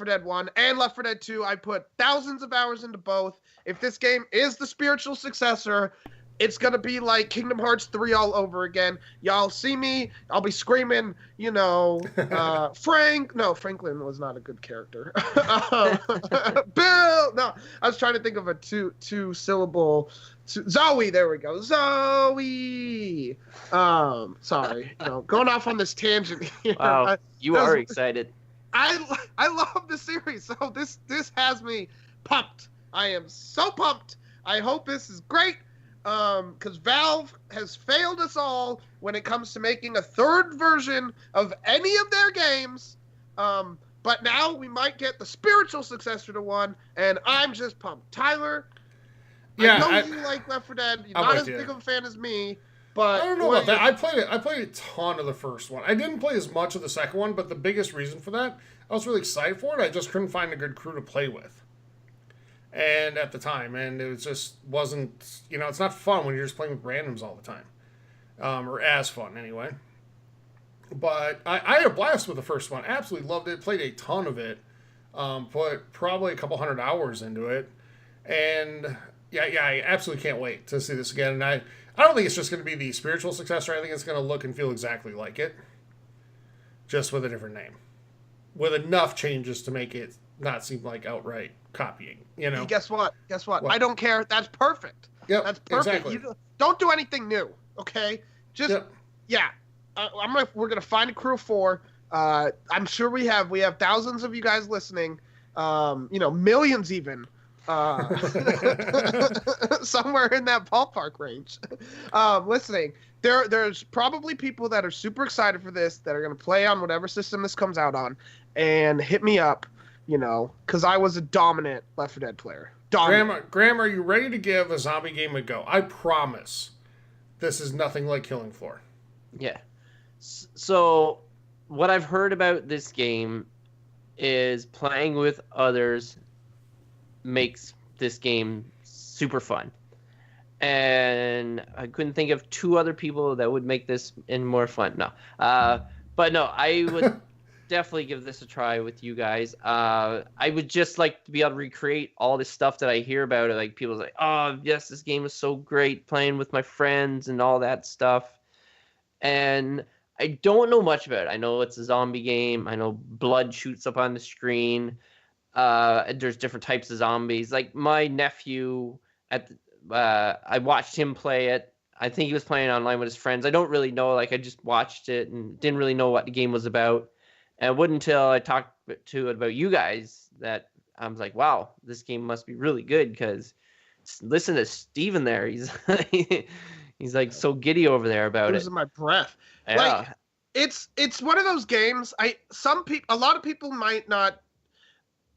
Dead 1 and Left 4 Dead 2. I put thousands of hours into both. If this game is the spiritual successor, it's going to be like Kingdom Hearts 3 all over again. Y'all see me, I'll be screaming, Franklin was not a good character. Bill! No, I was trying to think of a two-syllable. Zoe, there we go. Zoe! Sorry, going off on this tangent here. Wow, you are excited. I love the series, so this has me pumped. I am so pumped. I hope this is great. Because Valve has failed us all when it comes to making a third version of any of their games. But now we might get the spiritual successor to one, and I'm just pumped. Tyler, Yeah, I know you like Left 4 Dead. You're not as big of a fan as me, but I don't know about that. I played a ton of the first one. I didn't play as much of the second one, but the biggest reason for that, I was really excited for it. I just couldn't find a good crew to play with. And at the time, and it just wasn't, it's not fun when you're just playing with randoms all the time. Or as fun, anyway. But I had a blast with the first one. Absolutely loved it. Played a ton of it. Put probably a couple hundred hours into it. And, yeah, I absolutely can't wait to see this again. And I don't think it's just going to be the spiritual successor. I think it's going to look and feel exactly like it. Just with a different name. With enough changes to make it not seem like outright copying, Guess what? What? I don't care. That's perfect. Yep, That's perfect. exactly. Don't do anything new, okay? Just, yeah. We're going to find a crew of 4. I'm sure we have thousands of you guys listening, millions even, somewhere in that ballpark range, listening. There's probably people that are super excited for this, that are going to play on whatever system this comes out on, and hit me up, because I was a dominant Left 4 Dead player. Graham, are you ready to give a zombie game a go? I promise this is nothing like Killing Floor. Yeah. So what I've heard about this game is playing with others makes this game super fun. And I couldn't think of 2 other people that would make this more fun. No. But no, I would definitely give this a try with you guys. I would just like to be able to recreate all this stuff that I hear about it. Like people's like, oh yes, this game is so great playing with my friends and all that stuff. And I don't know much about it. I know it's a zombie game. I know blood shoots up on the screen. There's different types of zombies. Like my nephew I watched him play it. I think he was playing online with his friends. I don't really know. Like I just watched it and didn't really know what the game was about. And it wasn't until I talked to it about you guys that I was like, wow, this game must be really good, because listen to Steven there. He's he's like so giddy over there about it. Losing my breath. Yeah. Like it's one of those games. A lot of people might not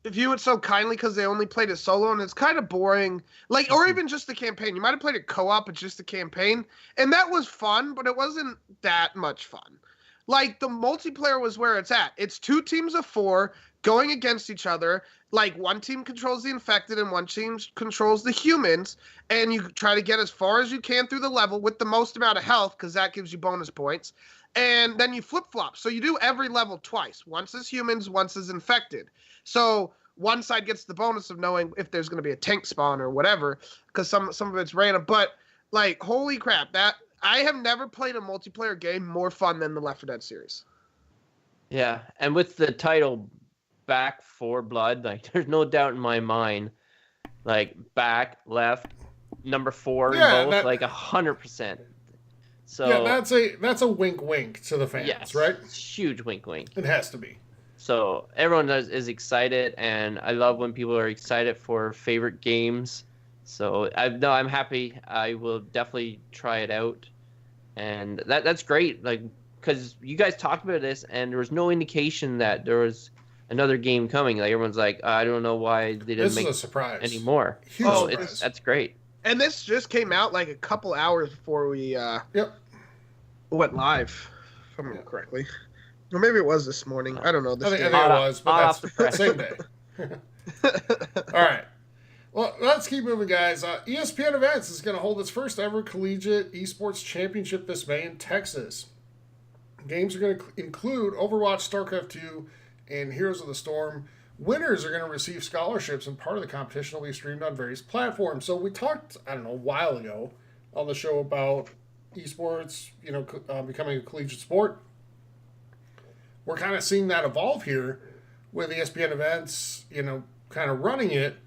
view it so kindly because they only played it solo, and it's kind of boring. Like, or even just the campaign. You might have played it co-op, but just the campaign, and that was fun, but it wasn't that much fun. Like, the multiplayer was where it's at. It's 2 teams of 4 going against each other. Like, one team controls the infected and one team controls the humans, and you try to get as far as you can through the level with the most amount of health, because that gives you bonus points. And then you flip-flop. So you do every level twice. Once as humans, once as infected. So one side gets the bonus of knowing if there's going to be a tank spawn or whatever, because some of it's random. But, like, holy crap, that I have never played a multiplayer game more fun than the Left 4 Dead series. Yeah, and with the title Back 4 Blood, like there's no doubt in my mind, like back, left, number 4 in both, like 100%. So yeah, that's a wink wink to the fans, yes, right? Huge wink wink. It has to be. So everyone is excited, and I love when people are excited for favorite games. So I'm happy. I will definitely try it out, and that's great. Like, because you guys talked about this, and there was no indication that there was another game coming. Like everyone's like, I don't know why they didn't make a surprise anymore. Huge surprise. That's great. And this just came out like a couple hours before we went live, if I remember correctly. Or maybe it was this morning. I don't know. I think it was, but that's same day. All right. Well, let's keep moving, guys. ESPN Events is going to hold its first ever collegiate esports championship this May in Texas. Games are going to include Overwatch, StarCraft 2, and Heroes of the Storm. Winners are going to receive scholarships, and part of the competition will be streamed on various platforms. So we talked, a while ago on the show about esports, becoming a collegiate sport. We're kind of seeing that evolve here with ESPN Events, kind of running it.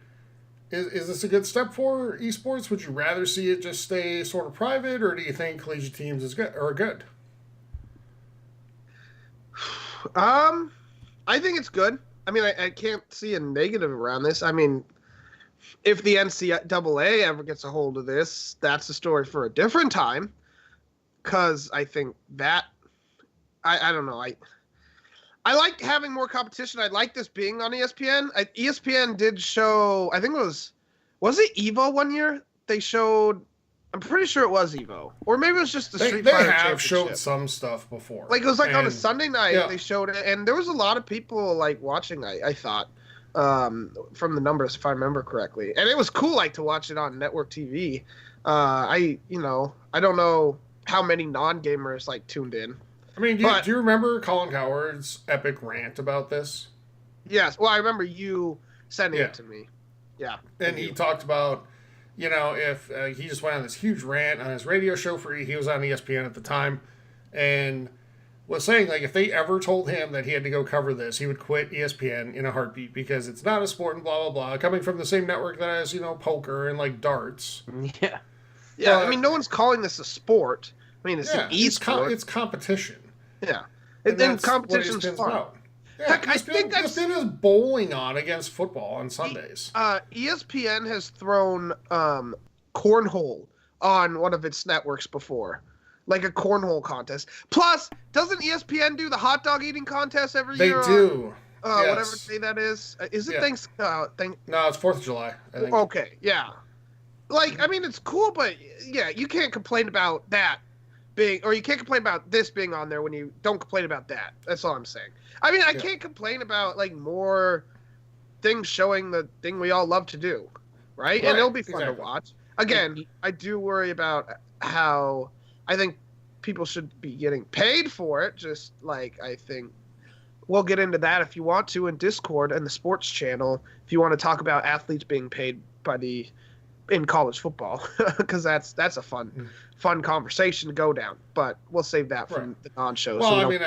Is this a good step for esports? Would you rather see it just stay sort of private, or do you think collegiate teams are good? I think it's good. I mean, I can't see a negative around this. I mean, if the NCAA ever gets a hold of this, that's a story for a different time. Because I think that, I don't know. I like having more competition. I like this being on ESPN. ESPN did show, I think it was it EVO one year? They showed, I'm pretty sure it was EVO. Or maybe it was just the Street Fighter They have Championship. showed some stuff before. Like, it was like on a Sunday night, they showed it, and there was a lot of people, like, watching, I thought, from the numbers, if I remember correctly. And it was cool, like, to watch it on network TV. I don't know how many non-gamers, like, tuned in. I mean, do you remember Colin Cowherd's epic rant about this? Yes. Well, I remember you sending it to me. Yeah. And he talked about, if he just went on this huge rant on his radio show he was on ESPN at the time, and was saying, like, if they ever told him that he had to go cover this, he would quit ESPN in a heartbeat because it's not a sport and blah, blah, blah. Coming from the same network that has, poker and, like, darts. Yeah. Yeah, I mean, no one's calling this a sport. I mean, it's an e-sport. It's competition. Yeah. And then competition's fun. Yeah, heck, ESPN is bowling on against football on Sundays. ESPN has thrown cornhole on one of its networks before. Like a cornhole contest. Plus, doesn't ESPN do the hot dog eating contest every year? They do. Yes. Whatever day that is. Is it No, it's 4th of July, I think. Okay, yeah. Like, I mean, it's cool, but, yeah, you can't complain about that or you can't complain about this being on there when you don't complain about that. That's all I'm saying. I mean, I can't complain about, like, more things showing the thing we all love to do. right? Right, And it'll be fun exactly. to watch. Again, I do worry about how I think people should be getting paid for it. Just like I think we'll get into that if you want to in Discord and the sports channel if you want to talk about athletes being paid in college football because that's a fun conversation to go down. But we'll save that from the non-show. Well, so we I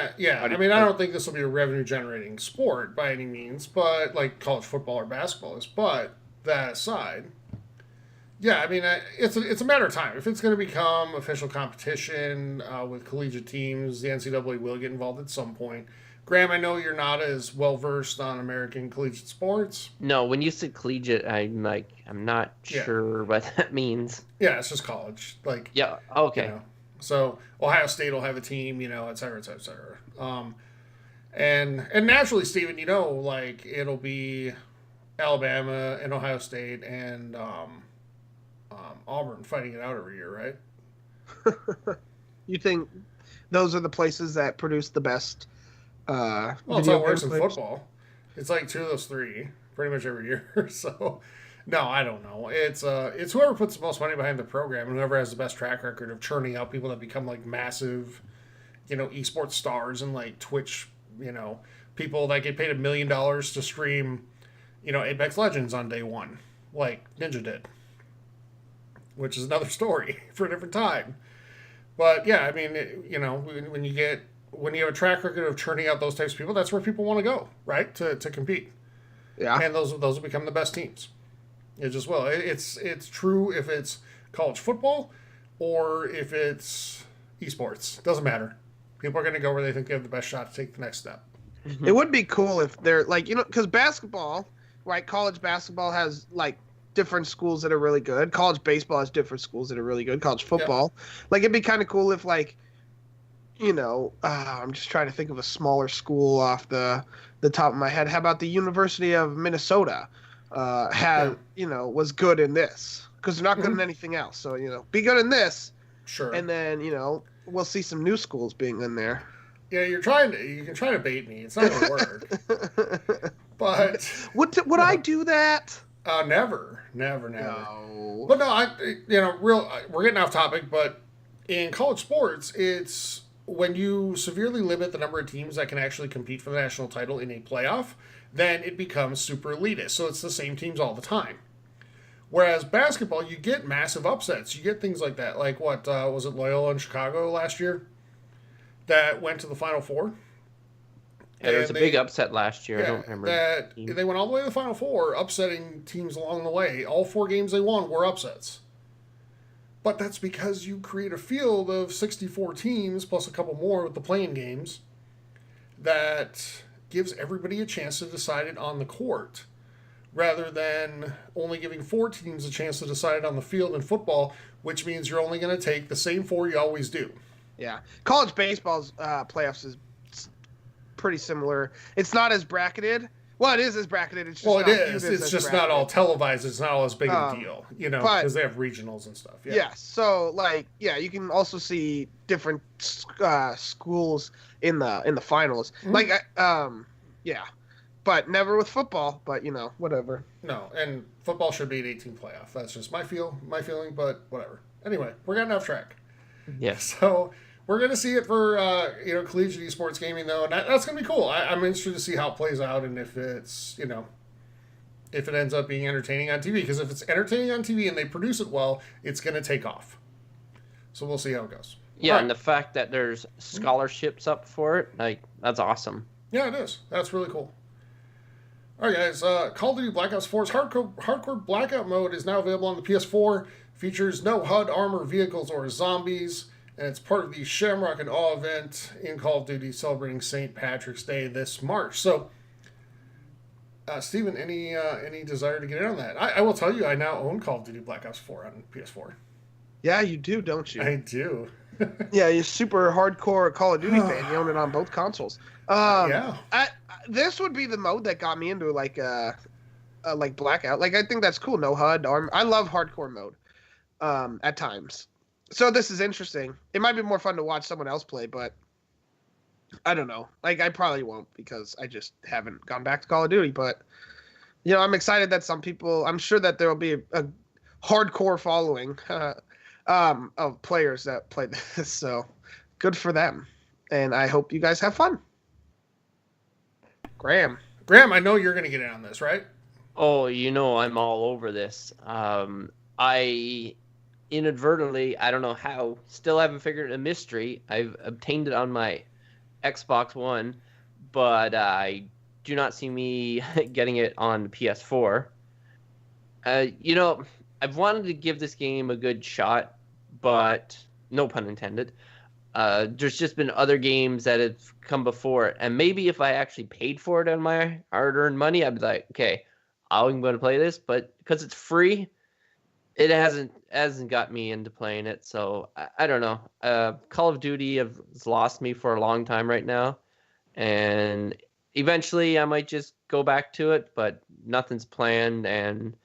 don't- mean, I don't think this will be a revenue-generating sport by any means, but like college football or basketball is. But that aside, yeah, I mean, it's a matter of time. If it's going to become official competition with collegiate teams, the NCAA will get involved at some point. Graham, I know you're not as well versed on American collegiate sports. No, when you said collegiate, I'm not Yeah. sure what that means. Yeah, it's just college. Like, Yeah. Okay. you know, so Ohio State will have a team, you know, et cetera, et cetera, et cetera. And naturally, Steven, you know, like it'll be Alabama and Ohio State and Auburn fighting it out every year, right? you think those are the places that produce the best? Well, it's how it works in football. It's like 2 of those 3 pretty much every year. So, no, I don't know. It's whoever puts the most money behind the program and whoever has the best track record of churning out people that become like massive, you know, esports stars and like Twitch, you know, people that get paid $1 million to stream, you know, Apex Legends on day one, like Ninja did, which is another story for a different time. But yeah, I mean, you know, when you have a track record of churning out those types of people, that's where people want to go, right? To compete. Yeah. And those will become the best teams. It just will. It's true if it's college football or if it's esports. Doesn't matter. People are going to go where they think they have the best shot to take the next step. It would be cool if they're like, you know, because basketball, right? College basketball has like different schools that are really good. College baseball has different schools that are really good. College football, like it'd be kind of cool if like, you know, I'm just trying to think of a smaller school off the top of my head. How about the University of Minnesota? You know, was good in this because they're not good in anything else. So, you know, be good in this. Sure. And then, you know, we'll see some new schools being in there. Yeah, you can try to bait me. It's not going to work. But Would I do that? never. No. But no, we're getting off topic, but in college sports, it's when you severely limit the number of teams that can actually compete for the national title in a playoff, then it becomes super elitist. So it's the same teams all the time. Whereas basketball, you get massive upsets. You get things like that. Like what, was it Loyola in Chicago last year that went to the Final Four? Yeah, there was a And big upset last year. I don't remember. that the team. they went all the way to the Final Four, upsetting teams along the way. All 4 games they won were upsets. But that's because you create a field of 64 teams plus a couple more with the playing games that gives everybody a chance to decide it on the court rather than only giving 4 teams a chance to decide it on the field in football, which means you're only going to take the same 4 you always do. Yeah. College baseball's playoffs is pretty similar. It's not as bracketed. Well, it is as bracketed. It's just Well, not it viewed is. as It's just bracketed. not all televised. It's not all as big of a deal, you know, but- because they have regionals and stuff. Yeah. Yeah. So, like, yeah, you can also see different schools in the finals. Mm-hmm. Like, yeah, but never with football. But you know, whatever. No, and football should be an 18 playoff. That's just my feeling, but whatever. Anyway, we're getting off track. Yes. So we're going to see it for collegiate esports gaming, though, and that's going to be cool. I'm interested to see how it plays out and if it's, you know, if it ends up being entertaining on TV. Because if it's entertaining on TV and they produce it well, it's going to take off. So we'll see how it goes. Yeah, All and the fact that there's scholarships up for it, like, that's awesome. Yeah, it is. That's really cool. All right, guys. Call of Duty Black Ops 4's hardcore Blackout mode is now available on the PS4. Features no HUD, armor, vehicles, or zombies. And it's part of the Shamrock and Awe event in Call of Duty celebrating St. Patrick's Day this March. So, Steven, any desire to get in on that? I will tell you, I now own Call of Duty Black Ops 4 on PS4. Yeah, you do, don't you? I do. Yeah, you're super hardcore Call of Duty fan. You own it on both consoles. Yeah. This would be the mode that got me into like Blackout. Like, I think that's cool. No HUD, armor. I love hardcore mode. At times. So this is interesting. It might be more fun to watch someone else play, but I don't know. Like, I probably won't because I just haven't gone back to Call of Duty, but I'm excited that some people. I'm sure that there will be a hardcore following of players that play this. So good for them, and I hope you guys have fun. Graham, Graham, I know you're going to get in on this, right? Oh, I'm all over this. I inadvertently, I don't know how, still haven't figured a mystery. I've obtained it on my Xbox One, but I do not see me getting it on PS4. I've wanted to give this game a good shot, but no pun intended. There's just been other games that have come before it, and maybe if I actually paid for it on my hard-earned money, I'd be like, okay, I'm going to play this, but because it's free, it hasn't got me into playing it. So I don't know. Call of Duty has lost me for a long time right now, and eventually I might just go back to it, but nothing's planned, and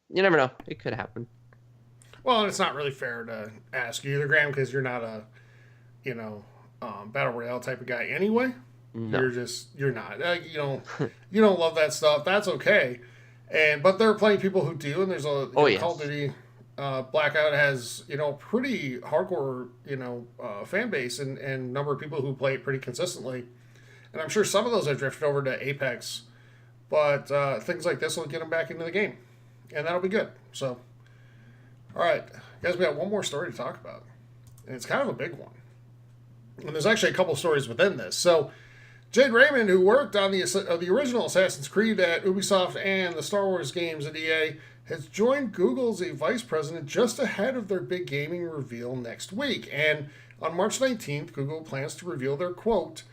you never know. It could happen. Well, and it's not really fair to ask you either, Graham, because you're not a, battle royale type of guy anyway. No. You're not. You don't love that stuff. That's okay. But there are plenty of people who do, and there's Yes. Call of Duty Blackout has pretty hardcore fan base and number of people who play it pretty consistently, and I'm sure some of those have drifted over to Apex, but things like this will get them back into the game, and that'll be good. So, all right, guys, we got one more story to talk about, and it's kind of a big one, and there's actually a couple stories within this. So, Jade Raymond, who worked on the original Assassin's Creed at Ubisoft and the Star Wars games at EA, has joined Google as a vice president just ahead of their big gaming reveal next week. And on March 19th, Google plans to reveal their, quote,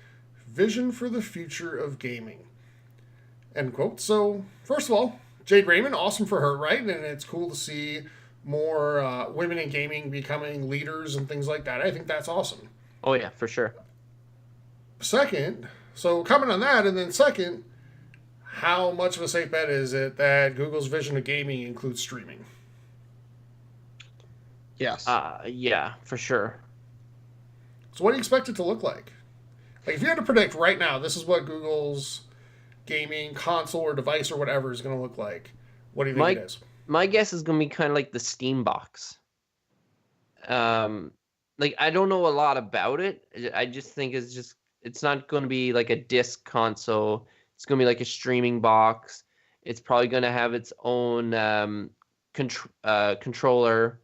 vision for the future of gaming, end quote. So, first of all, Jade Raymond, awesome for her, right? And it's cool to see more women in gaming becoming leaders and things like that. I think that's awesome. Oh, yeah, for sure. Second, so comment on that, and then second, how much of a safe bet is it that Google's vision of gaming includes streaming? yes. Yeah, for sure. So what do you expect it to look like? Like, if you had to predict right now, this is what Google's gaming console or device or whatever is going to look like, what do you think it is? My guess is going to be kind of like the Steam box. Like, I don't know a lot about it. I just think it's not going to be like a disc console. It's going to be like a streaming box. It's probably going to have its own controller.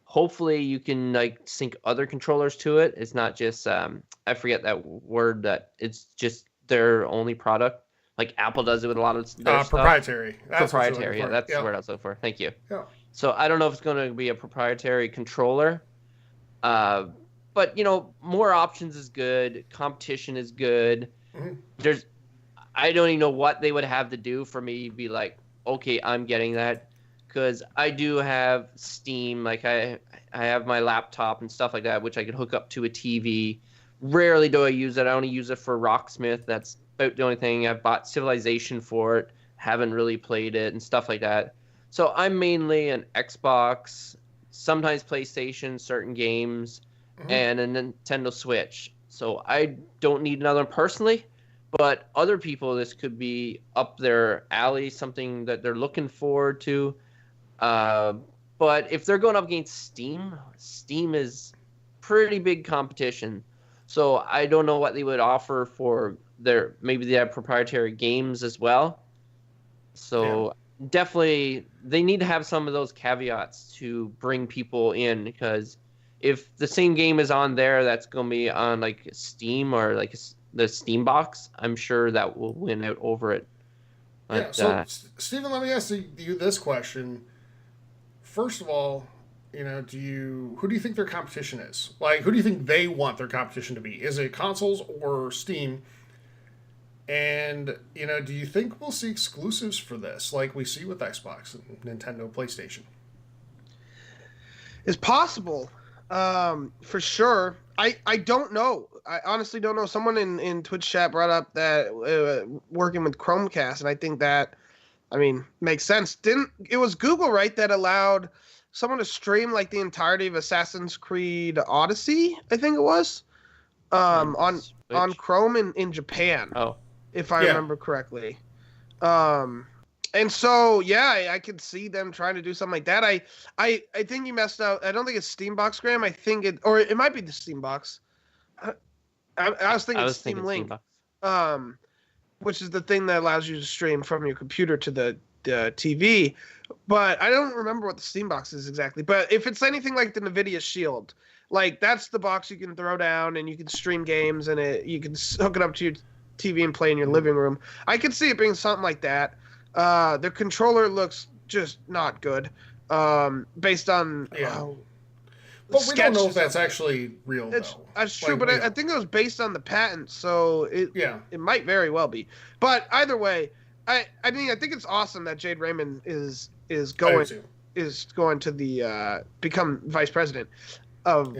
Hopefully you can like sync other controllers to it. It's not just I forget that word, that it's just their only product. Like Apple does it with a lot of their proprietary. Stuff. Proprietary, yeah, that's the word I was looking for. Thank you. Yeah. So I don't know if it's going to be a proprietary controller. But more options is good. Competition is good. Mm-hmm. I don't even know what they would have to do for me to be like, okay, I'm getting that, because I do have Steam. Like I have my laptop and stuff like that, which I could hook up to a TV. Rarely do I use it. I only use it for Rocksmith. That's about the only thing. I've bought Civilization for it. Haven't really played it and stuff like that. So I'm mainly an Xbox, sometimes PlayStation, certain games, and a Nintendo Switch. So I don't need another one personally, but other people, this could be up their alley, something that they're looking forward to. But if they're going up against Steam is pretty big competition. So I don't know what they would offer for maybe they have proprietary games as well. So definitely they need to have some of those caveats to bring people in, because if the same game is on there that's going to be on like Steam or like the Steam box, I'm sure that will win out over it. But, Stephen, let me ask you this question. First of all, who do you think their competition is? Like, who do you think they want their competition to be? Is it consoles or Steam? And, do you think we'll see exclusives for this, like we see with Xbox and Nintendo, PlayStation? It's possible. For sure. I don't know. I honestly don't know. Someone in Twitch chat brought up that working with Chromecast, and I think that, makes sense. It was Google, right, that allowed someone to stream like the entirety of Assassin's Creed Odyssey, I think it was, on Chrome in Japan. Oh. If I remember correctly. And so, yeah, I could see them trying to do something like that. I think you messed up. I don't think it's Steambox, Graham. I think it might be the Steambox. I was thinking Steam Link, Steambox. which is the thing that allows you to stream from your computer to the TV. But I don't remember what the Steambox is exactly. But if it's anything like the NVIDIA Shield, like that's the box you can throw down and you can stream games and you can hook it up to your TV and play in your living room. I could see it being something like that. The controller looks just not good, based on. But we don't know if that's actually real, though. That's true, but I think it was based on the patent, so it might very well be. But either way, I mean, I think it's awesome that Jade Raymond is going to the become vice president of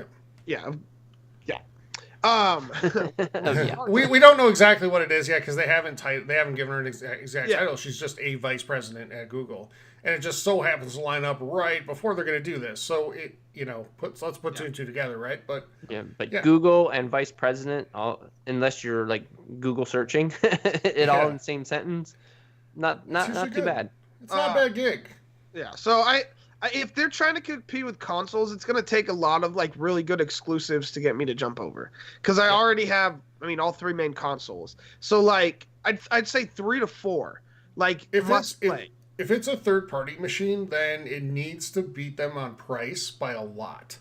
we don't know exactly what it is yet because they haven't given her an exact title. She's just a vice president at Google, and it just so happens to line up right before they're going to do this. So let's put two and two together, right? But Google and vice president, unless you're like Google searching, all in the same sentence. Not too bad. It's not a bad gig. Yeah. So if they're trying to compete with consoles, it's going to take a lot of like really good exclusives to get me to jump over. Because I already have, all three main consoles. So like, I'd say 3 to 4. Like, if it's a third-party machine, then it needs to beat them on price by a lot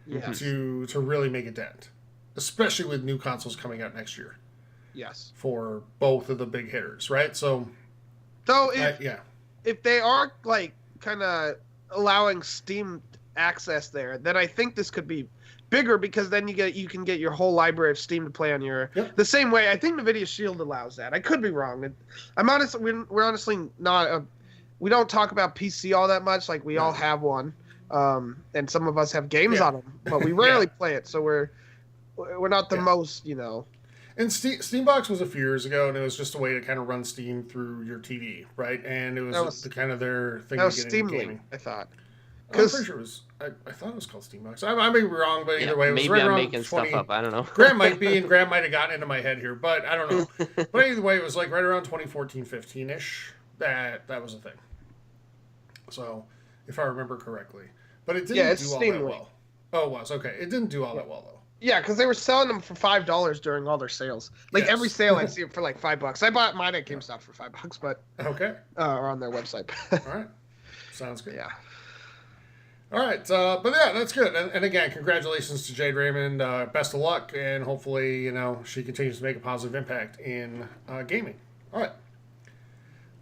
to really make a dent. Especially with new consoles coming out next year. Yes. For both of the big hitters, right? So if they are like kind of allowing Steam access there, then I think this could be bigger because then you can get your whole library of Steam to play on your the same way. I think NVIDIA Shield allows that. I could be wrong. We're honestly not we don't talk about PC all that much. Like we all have one, and some of us have games on them, but we rarely play it. So we're not the most And Steambox was a few years ago, and it was just a way to kind of run Steam through your TV, right? And it was their thing. That was Steam Link, I thought. I'm pretty sure it was. I thought it was called Steambox. I may be wrong, but either way, it was maybe right I'm around making stuff up. I don't know. Graham might be, and Graham might have gotten into my head here, but I don't know. But either way, it was like right around 2014, 15-ish. That was a thing. So, if I remember correctly, but it didn't do all that well. Oh, it was okay. It didn't do all that well though. Yeah, because they were selling them for $5 during all their sales. Like every sale, I see it for like $5. I bought mine at GameStop for $5, but or on their website. All right, sounds good. Yeah. All right, but yeah, that's good. And again, congratulations to Jade Raymond. Best of luck, and hopefully, she continues to make a positive impact in gaming. All right,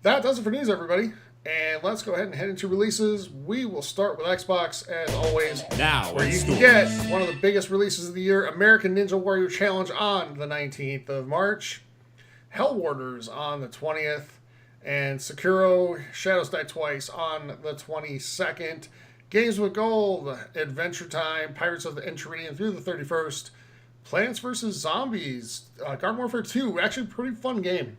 that does it for news, everybody. And let's go ahead and head into releases. We will start with Xbox, as always. Now, where you can get one of the biggest releases of the year, American Ninja Warrior Challenge on the 19th of March, Hellwarders on the 20th, and Sekiro Shadows Die Twice on the 22nd. Games with Gold, Adventure Time, Pirates of the Enchiridion through the 31st, Plants vs. Zombies, Garden Warfare 2, actually pretty fun game,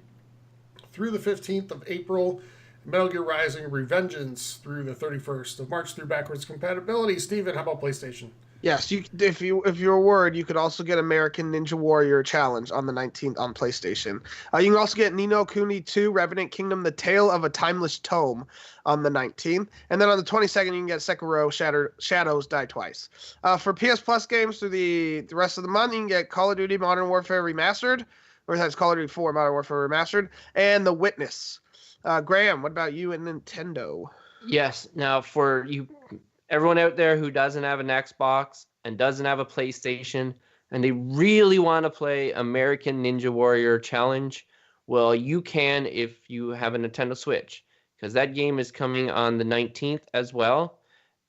through the 15th of April. Metal Gear Rising Revengeance through the 31st of March through backwards compatibility. Steven, how about PlayStation? Yes, if you're a word, you could also get American Ninja Warrior Challenge on the 19th on PlayStation. You can also get Ni no Kuni 2 Revenant Kingdom: The Tale of a Timeless Tome on the 19th. And then on the 22nd, you can get Sekiro Shadows Die Twice. For PS Plus games through the rest of the month, you can get Call of Duty Modern Warfare Remastered, or it's Call of Duty 4 Modern Warfare Remastered, and The Witness. Graham, what about you and Nintendo? Yes. Now, for you, everyone out there who doesn't have an Xbox and doesn't have a PlayStation, and they really want to play American Ninja Warrior Challenge, well, you can if you have a Nintendo Switch, because that game is coming on the 19th as well.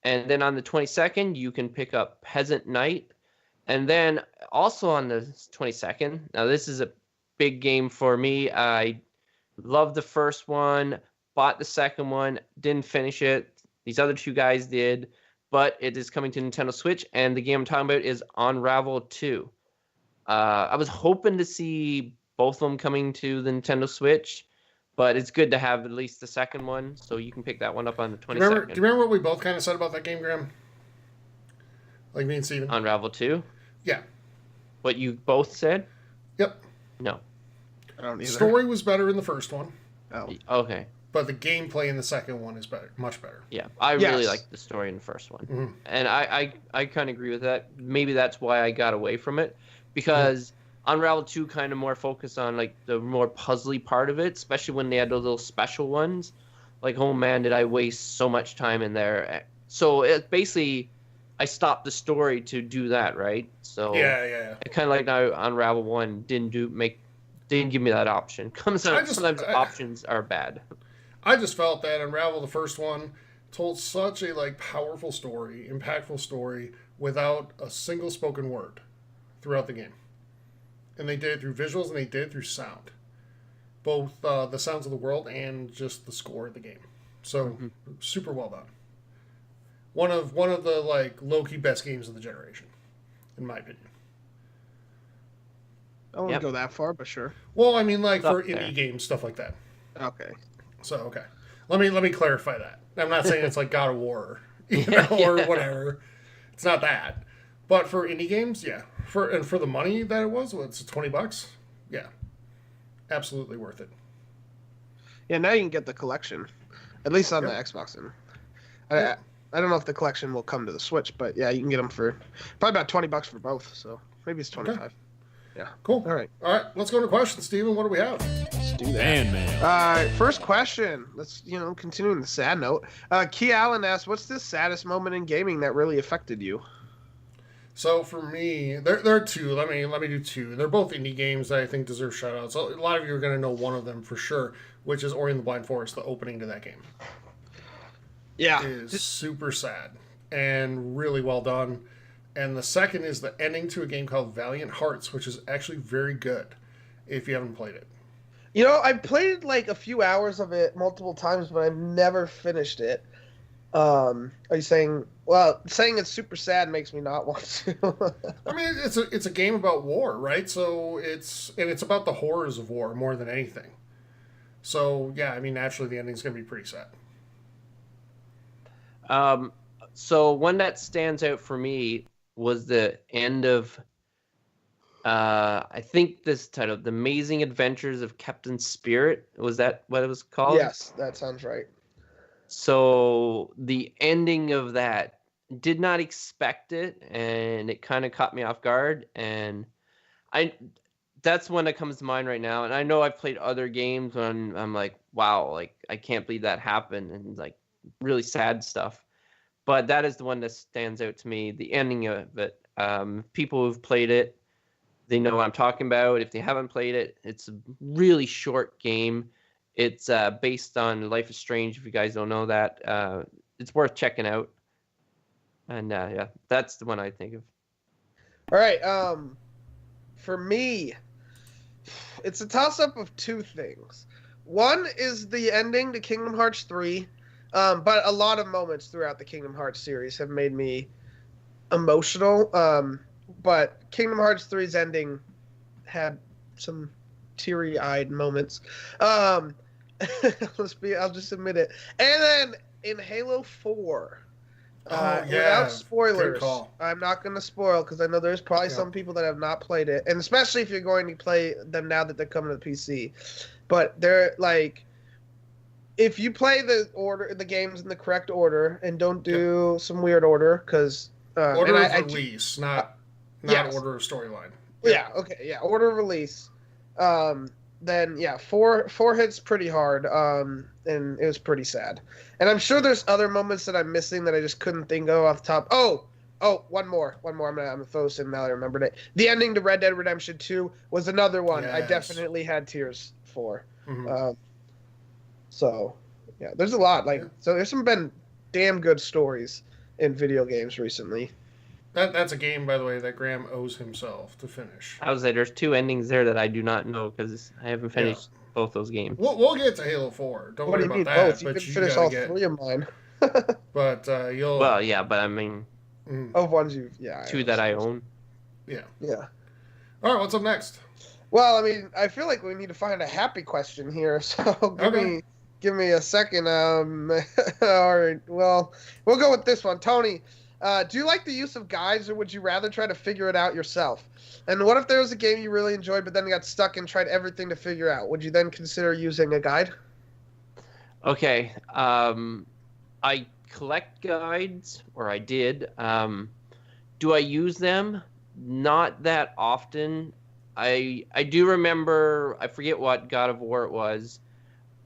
And then on the 22nd, you can pick up Peasant Knight. And then also on the 22nd, now this is a big game for me. I loved the first one, bought the second one, didn't finish it. These other two guys did, but it is coming to Nintendo Switch, and the game I'm talking about is Unravel 2. I was hoping to see both of them coming to the Nintendo Switch, but it's good to have at least the second one, so you can pick that one up on the 22nd. Do you remember what we both kind of said about that game, Graham? Like me and Steven? Unravel 2? Yeah. What you both said? Yep. No. I don't either. Story was better in the first one. Oh. Okay. but the gameplay in the second one is better, much better. Yeah, I really Yes. liked the story in the first one, Mhm. and I kind of agree with that. Maybe that's why I got away from it, because Unravel 2 kind of more focused on like the more puzzly part of it, especially when they had those little special ones. Like, oh man, did I waste so much time in there? So it basically, I stopped the story to do that, right? So Yeah. I kind of like now Unravel 1 didn't give me that option. Sometimes options are bad. I just felt that Unravel, the first one, told such a like powerful story, impactful story, without a single spoken word throughout the game. And they did it through visuals and they did it through sound, both the sounds of the world and just the score of the game. So super well done. One of the like low-key best games of the generation, in my opinion. I won't Yep. go that far, but sure. Well, I mean, like It's for up there. indie games, stuff like that. Okay. So okay, let me clarify that. I'm not saying it's like God of War, or whatever. It's not that. But for indie games, yeah. For the money that it was, it's $20. Yeah, absolutely worth it. Yeah, now you can get the collection, at least on the Xbox. And I don't know if the collection will come to the Switch, but yeah, you can get them for probably about $20 for both. So maybe it's 25. Yeah. Cool. All right. Let's go to questions, Steven. What do we have? Let's do that. Fan mail. All right, first question. Let's, continuing the sad note. Key Allen asks, what's the saddest moment in gaming that really affected you? So for me, there are two. Let me do two. They're both indie games that I think deserve shout outs. So a lot of you are going to know one of them for sure, which is Ori and the Blind Forest, the opening to that game. Yeah. Is super sad and really well done. And the second is the ending to a game called Valiant Hearts, which is actually very good if you haven't played it. I played like a few hours of it multiple times, but I've never finished it. Are you saying? Well, saying it's super sad makes me not want to. I mean, it's a game about war, right? So it's about the horrors of war more than anything. So yeah, I mean, naturally the ending's gonna be pretty sad. So one that stands out for me was the end of I think this title, The Amazing Adventures of Captain Spirit. Was that what it was called? Yes, that sounds right. So the ending of that, did not expect it, and it kind of caught me off guard, and that's one that comes to mind right now. And I know I've played other games when I'm like, wow, like I can't believe that happened, and like really sad stuff. But that is the one that stands out to me, the ending of it. People who've played it, they know what I'm talking about. If they haven't played it, it's a really short game. It's based on Life is Strange, if you guys don't know that. It's worth checking out. And yeah, that's the one I think of. All right. For me, it's a toss-up of two things. One is the ending to Kingdom Hearts 3, but a lot of moments throughout the Kingdom Hearts series have made me emotional. But Kingdom Hearts 3's ending had some teary-eyed moments. I'll just admit it. And then in Halo 4, without spoilers, I'm not going to spoil because I know there's probably some people that have not played it, and especially if you're going to play them now that they're coming to the PC. But they're like, if you play the games in the correct order and don't do some weird order, because Order of release, not yes. order of storyline. Yeah. Okay. Yeah. Order of release. Then yeah, four hits pretty hard. And it was pretty sad. And I'm sure there's other moments that I'm missing that I just couldn't think of off the top. Oh, one more. I'm gonna throw this in now that I remembered it. The ending to Red Dead Redemption 2 was another one I Yes. definitely had tears for. Mm-hmm. So yeah, there's a lot. So there's been damn good stories in video games recently. That's a game, by the way, that Graham owes himself to finish. I would say there's two endings there that I do not know because I haven't finished both those games. We'll get to Halo 4. Don't What worry do you about mean that. both? You but can you finish gotta all get, three of mine. But you'll. Well, yeah, but I mean, Of ones two that I own. Yeah. Yeah. All right. What's up next? Well, I mean, I feel like we need to find a happy question here. So give me a second. All right. Well, we'll go with this one. Tony, do you like the use of guides, or would you rather try to figure it out yourself? And what if there was a game you really enjoyed, but then you got stuck and tried everything to figure out? Would you then consider using a guide? Okay. I collect guides, or I did. Do I use them? Not that often. I do remember, I forget what God of War it was.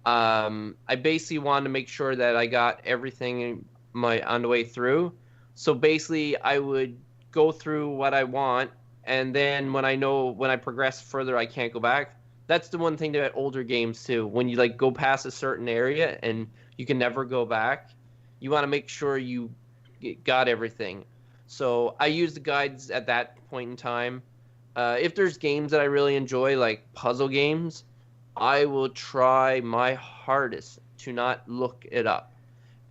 I basically wanted to make sure that I got everything on the way through. So basically, I would go through what I want, and then when I progress further, I can't go back. That's the one thing about older games too. When you like go past a certain area and you can never go back, you want to make sure you got everything. So I use the guides at that point in time. If there's games that I really enjoy, like puzzle games, I will try my hardest to not look it up.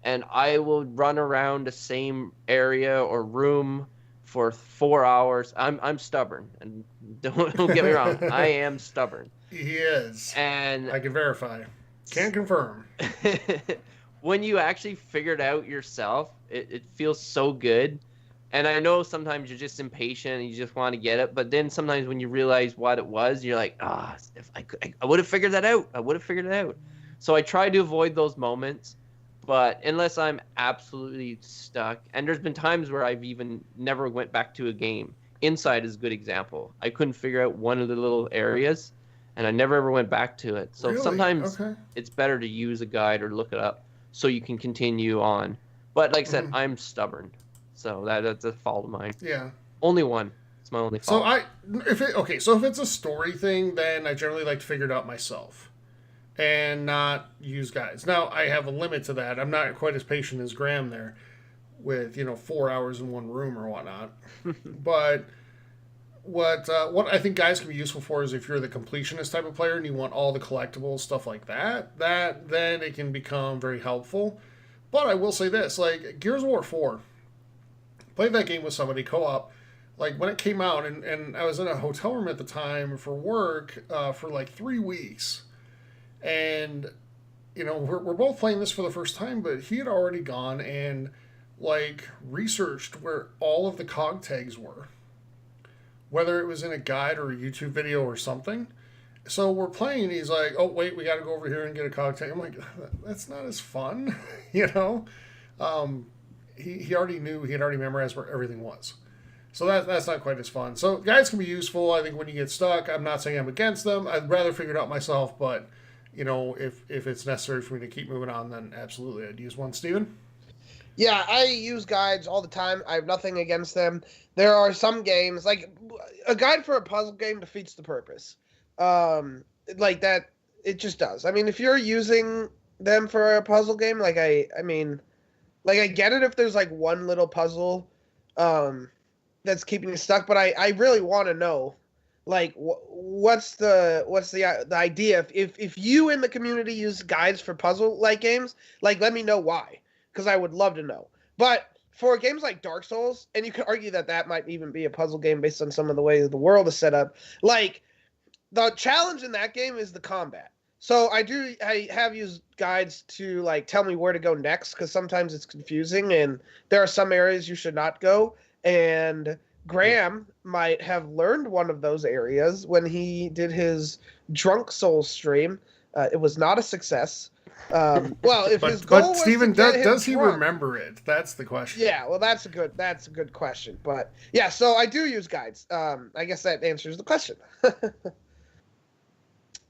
And I will run around the same area or room for 4 hours. I'm stubborn, and don't get me wrong, I am stubborn. He is. And I can verify. Can confirm. when you actually figure it out yourself, it feels so good. And I know sometimes you're just impatient and you just want to get it, but then sometimes when you realize what it was, you're like, if I would have figured that out. I would have figured it out. So I try to avoid those moments, but unless I'm absolutely stuck, and there's been times where I've even never went back to a game. Inside is a good example. I couldn't figure out one of the little areas, and I never ever went back to it. So Really? sometimes Okay. it's better to use a guide or look it up so you can continue on. But like I said, I'm stubborn. So that's a fault of mine. Yeah. Only one. It's my only So fault. if it's a story thing, then I generally like to figure it out myself and not use guides. Now I have a limit to that. I'm not quite as patient as Graham there with 4 hours in one room or whatnot. But what I think guides can be useful for is if you're the completionist type of player and you want all the collectibles, stuff like that, then it can become very helpful. But I will say this, like Gears of War 4, played that game with somebody co-op, like when it came out, and I was in a hotel room at the time for work for like 3 weeks, and we're both playing this for the first time, but he had already gone and like researched where all of the cog tags were, whether it was in a guide or a YouTube video or something. So we're playing, he's like, oh wait, we got to go over here and get a cog tag. I'm like, that's not as fun, He already knew, he had already memorized where everything was. So that's not quite as fun. So guides can be useful, I think, when you get stuck. I'm not saying I'm against them. I'd rather figure it out myself, but, if it's necessary for me to keep moving on, then absolutely I'd use one. Steven? Yeah, I use guides all the time. I have nothing against them. There are some games, like a guide for a puzzle game defeats the purpose. Like that, it just does. I mean, if you're using them for a puzzle game, like I get it if there's like one little puzzle that's keeping you stuck, but I really want to know, like, what's the idea? If you in the community use guides for puzzle like games, like let me know why, because I would love to know. But for games like Dark Souls, and you could argue that might even be a puzzle game based on some of the ways the world is set up, like the challenge in that game is the combat. So I have used guides to like tell me where to go next, because sometimes it's confusing and there are some areas you should not go. And Graham might have learned one of those areas when he did his Drunk Souls stream. It was not a success. Well, if his goal but was Steven, to get does he drunk, remember it? That's the question. Yeah, well, that's a good question. But yeah, so I do use guides. I guess that answers the question.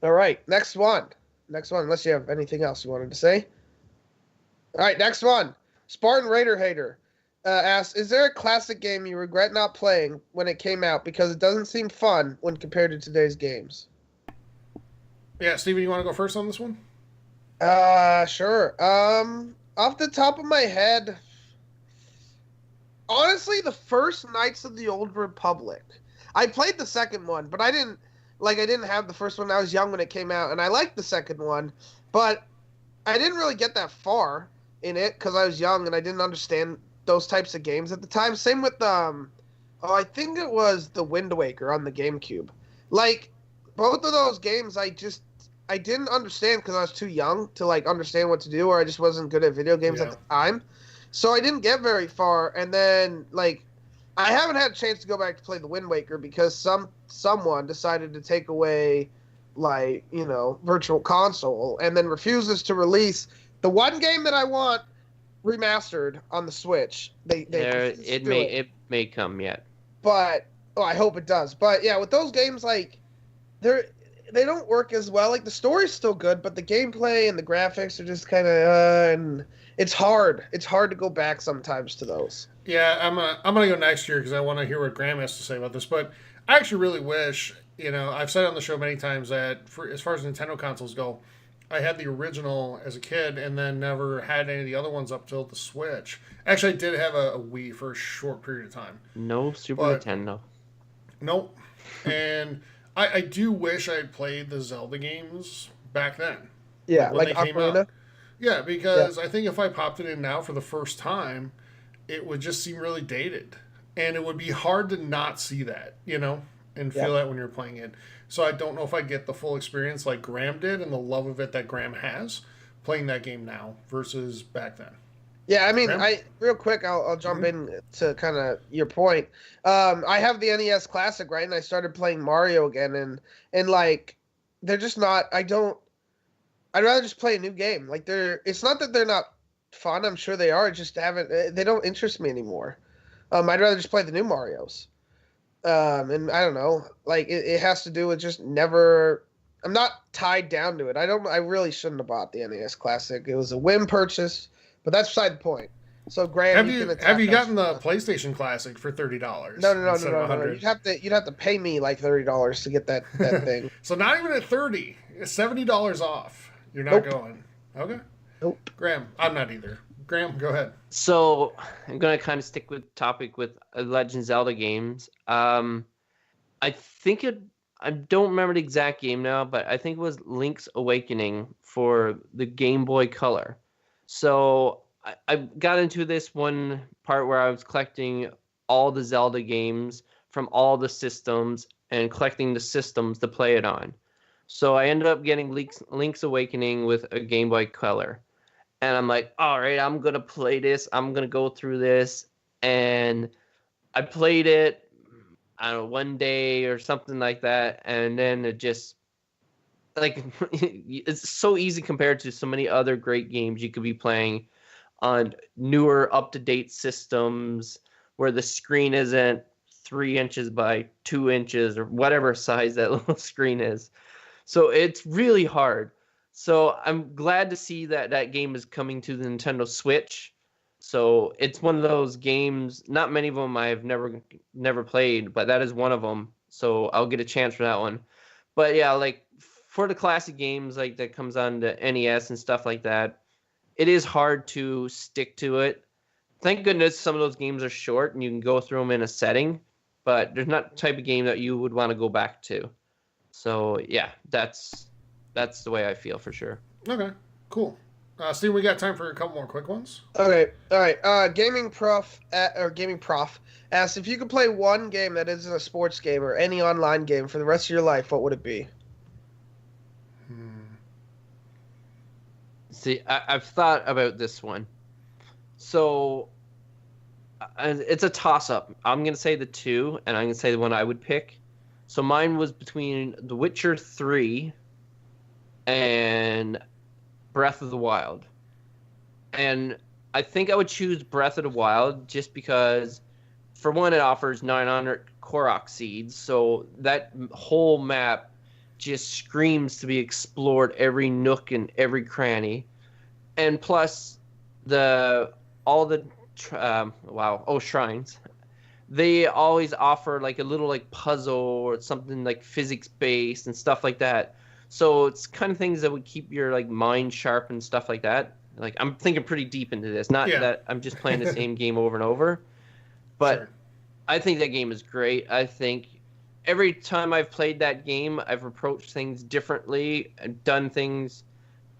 All right, next one, unless you have anything else you wanted to say. All right, next one. Spartan Raider Hater asks, is there a classic game you regret not playing when it came out because it doesn't seem fun when compared to today's games? Yeah, Steven, you want to go first on this one? Sure. Off the top of my head, honestly, the first Knights of the Old Republic. I played the second one, but I didn't have the first one. I was young when it came out, and I liked the second one, but I didn't really get that far in it because I was young and I didn't understand those types of games at the time. Same with I think it was the Wind Waker on the GameCube. Like both of those games, I didn't understand because I was too young to like understand what to do, or I just wasn't good at video games at the time. So I didn't get very far, and then like I haven't had a chance to go back to play the Wind Waker because someone decided to take away Virtual Console and then refuses to release The one game that I want remastered on the Switch, it may come yet. But I hope it does. But yeah, with those games, like they don't work as well. Like the story's still good, but the gameplay and the graphics are just kind of and it's hard. It's hard to go back sometimes to those. Yeah, I'm gonna go next year because I want to hear what Graham has to say about this. But I actually really wish, I've said on the show many times that as far as Nintendo consoles go, I had the original as a kid and then never had any of the other ones up till the Switch. Actually, I did have a Wii for a short period of time. No Super Nintendo. Nope. And I do wish I had played the Zelda games back then. Yeah, when like they came Ocarina. out. Yeah, because I think if I popped it in now for the first time, it would just seem really dated. And it would be hard to not see that, and feel that when you're playing it. So I don't know if I'd get the full experience like Graham did and the love of it that Graham has playing that game now versus back then. Yeah, I mean, Graham? real quick, I'll jump in to kind of your point. I have the NES Classic, right, and I started playing Mario again, and like, they're just not. I'd rather just play a new game. Like it's not that they're not fun. I'm sure they are. Just they don't interest me anymore. I'd rather just play the new Marios. And I don't know, like it has to do with just never. I'm not tied down to it. I really shouldn't have bought the NES Classic. It was a whim purchase. But that's beside the point. So Graham, have you gotten the PlayStation Classic for $30? No. You'd have to pay me like $30 to get that thing. So not even at $30, it's $70 off. You're not going. Okay. Nope. Graham, I'm not either. Graham, go ahead. So I'm gonna kind of stick with topic with Legend Zelda games. I don't remember the exact game now, but I think it was Link's Awakening for the Game Boy Color. So I got into this one part where I was collecting all the Zelda games from all the systems and collecting the systems to play it on. So I ended up getting Link's Awakening with a Game Boy Color. And I'm like, all right, I'm going to play this. I'm going to go through this. And I played it, I don't know, one day or something like that. And then it just, like, it's so easy compared to so many other great games you could be playing on newer, up-to-date systems where the screen isn't 3 inches by 2 inches or whatever size that little screen is. So it's really hard. So I'm glad to see that that game is coming to the Nintendo Switch. So it's one of those games, not many of them I've never played, but that is one of them. So I'll get a chance for that one. But yeah, like for the classic games like that comes on the NES and stuff like that, it is hard to stick to it. Thank goodness some of those games are short and you can go through them in a setting, but there's not the type of game that you would want to go back to. So yeah, that's the way I feel for sure. Okay, cool. Steve, we got time for a couple more quick ones. Okay, all right. Gaming Prof asks if you could play one game that isn't a sports game or any online game for the rest of your life, what would it be? See, I've thought about this one. So it's a toss-up. I'm going to say the two, and I'm going to say the one I would pick. So mine was between The Witcher 3 and Breath of the Wild. And I think I would choose Breath of the Wild just because, for one, it offers 900 Korok seeds. So that whole map just screams to be explored, every nook and every cranny. And plus, shrines. They always offer like a little like puzzle or something like physics based and stuff like that. So it's kind of things that would keep your like mind sharp and stuff like that. Like I'm thinking pretty deep into this, not that I'm just playing the same game over and over. But sure. I think that game is great. I think every time I've played that game, I've approached things differently and done things,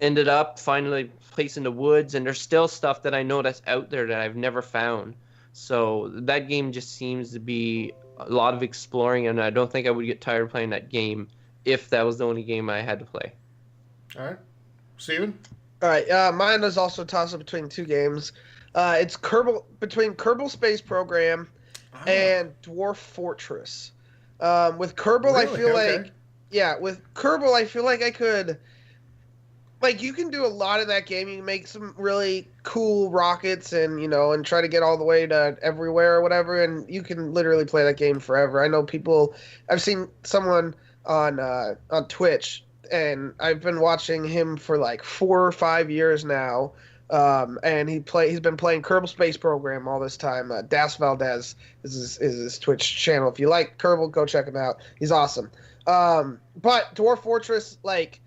ended up finding a place in the woods, and there's still stuff that I know that's out there that I've never found. So that game just seems to be a lot of exploring, and I don't think I would get tired of playing that game if that was the only game I had to play. All right. Steven? All right. Mine is also a toss-up between two games. It's between Kerbal Space Program and Dwarf Fortress. With Kerbal, really? I feel like I could like you can do a lot in that game. You can make some really cool rockets and and try to get all the way to everywhere or whatever, and you can literally play that game forever. I know people. I've seen someone on Twitch, and I've been watching him for like 4 or 5 years now. And he's been playing Kerbal Space Program all this time. Das Valdez is his Twitch channel. If you like Kerbal, go check him out. He's awesome. But Dwarf Fortress, like,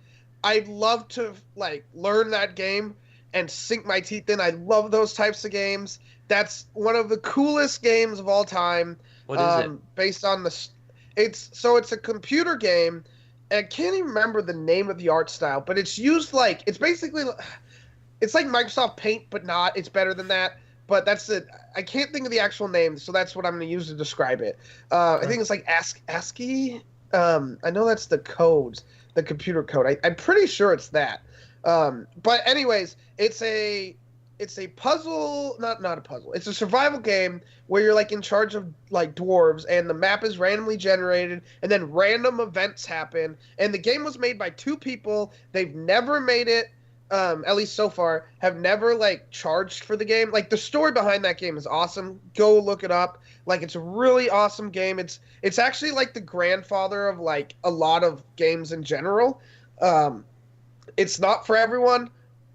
I'd love to like learn that game and sink my teeth in. I love those types of games. That's one of the coolest games of all time. What is it? Based on it's a computer game. And I can't even remember the name of the art style, but it's used like it's like Microsoft Paint, but not. It's better than that. But that's it. I can't think of the actual name, so that's what I'm going to use to describe it. I think it's like ASCII. I know that's the codes, the computer code. I'm pretty sure it's that. But anyways, it's a puzzle, not a puzzle. It's a survival game where you're like in charge of like dwarves, and the map is randomly generated, and then random events happen. And the game was made by 2 people. They've never made it. At least so far, have never like charged for the game. Like the story behind that game is awesome. Go look it up. Like it's a really awesome game. It's actually like the grandfather of like a lot of games in general. It's not for everyone,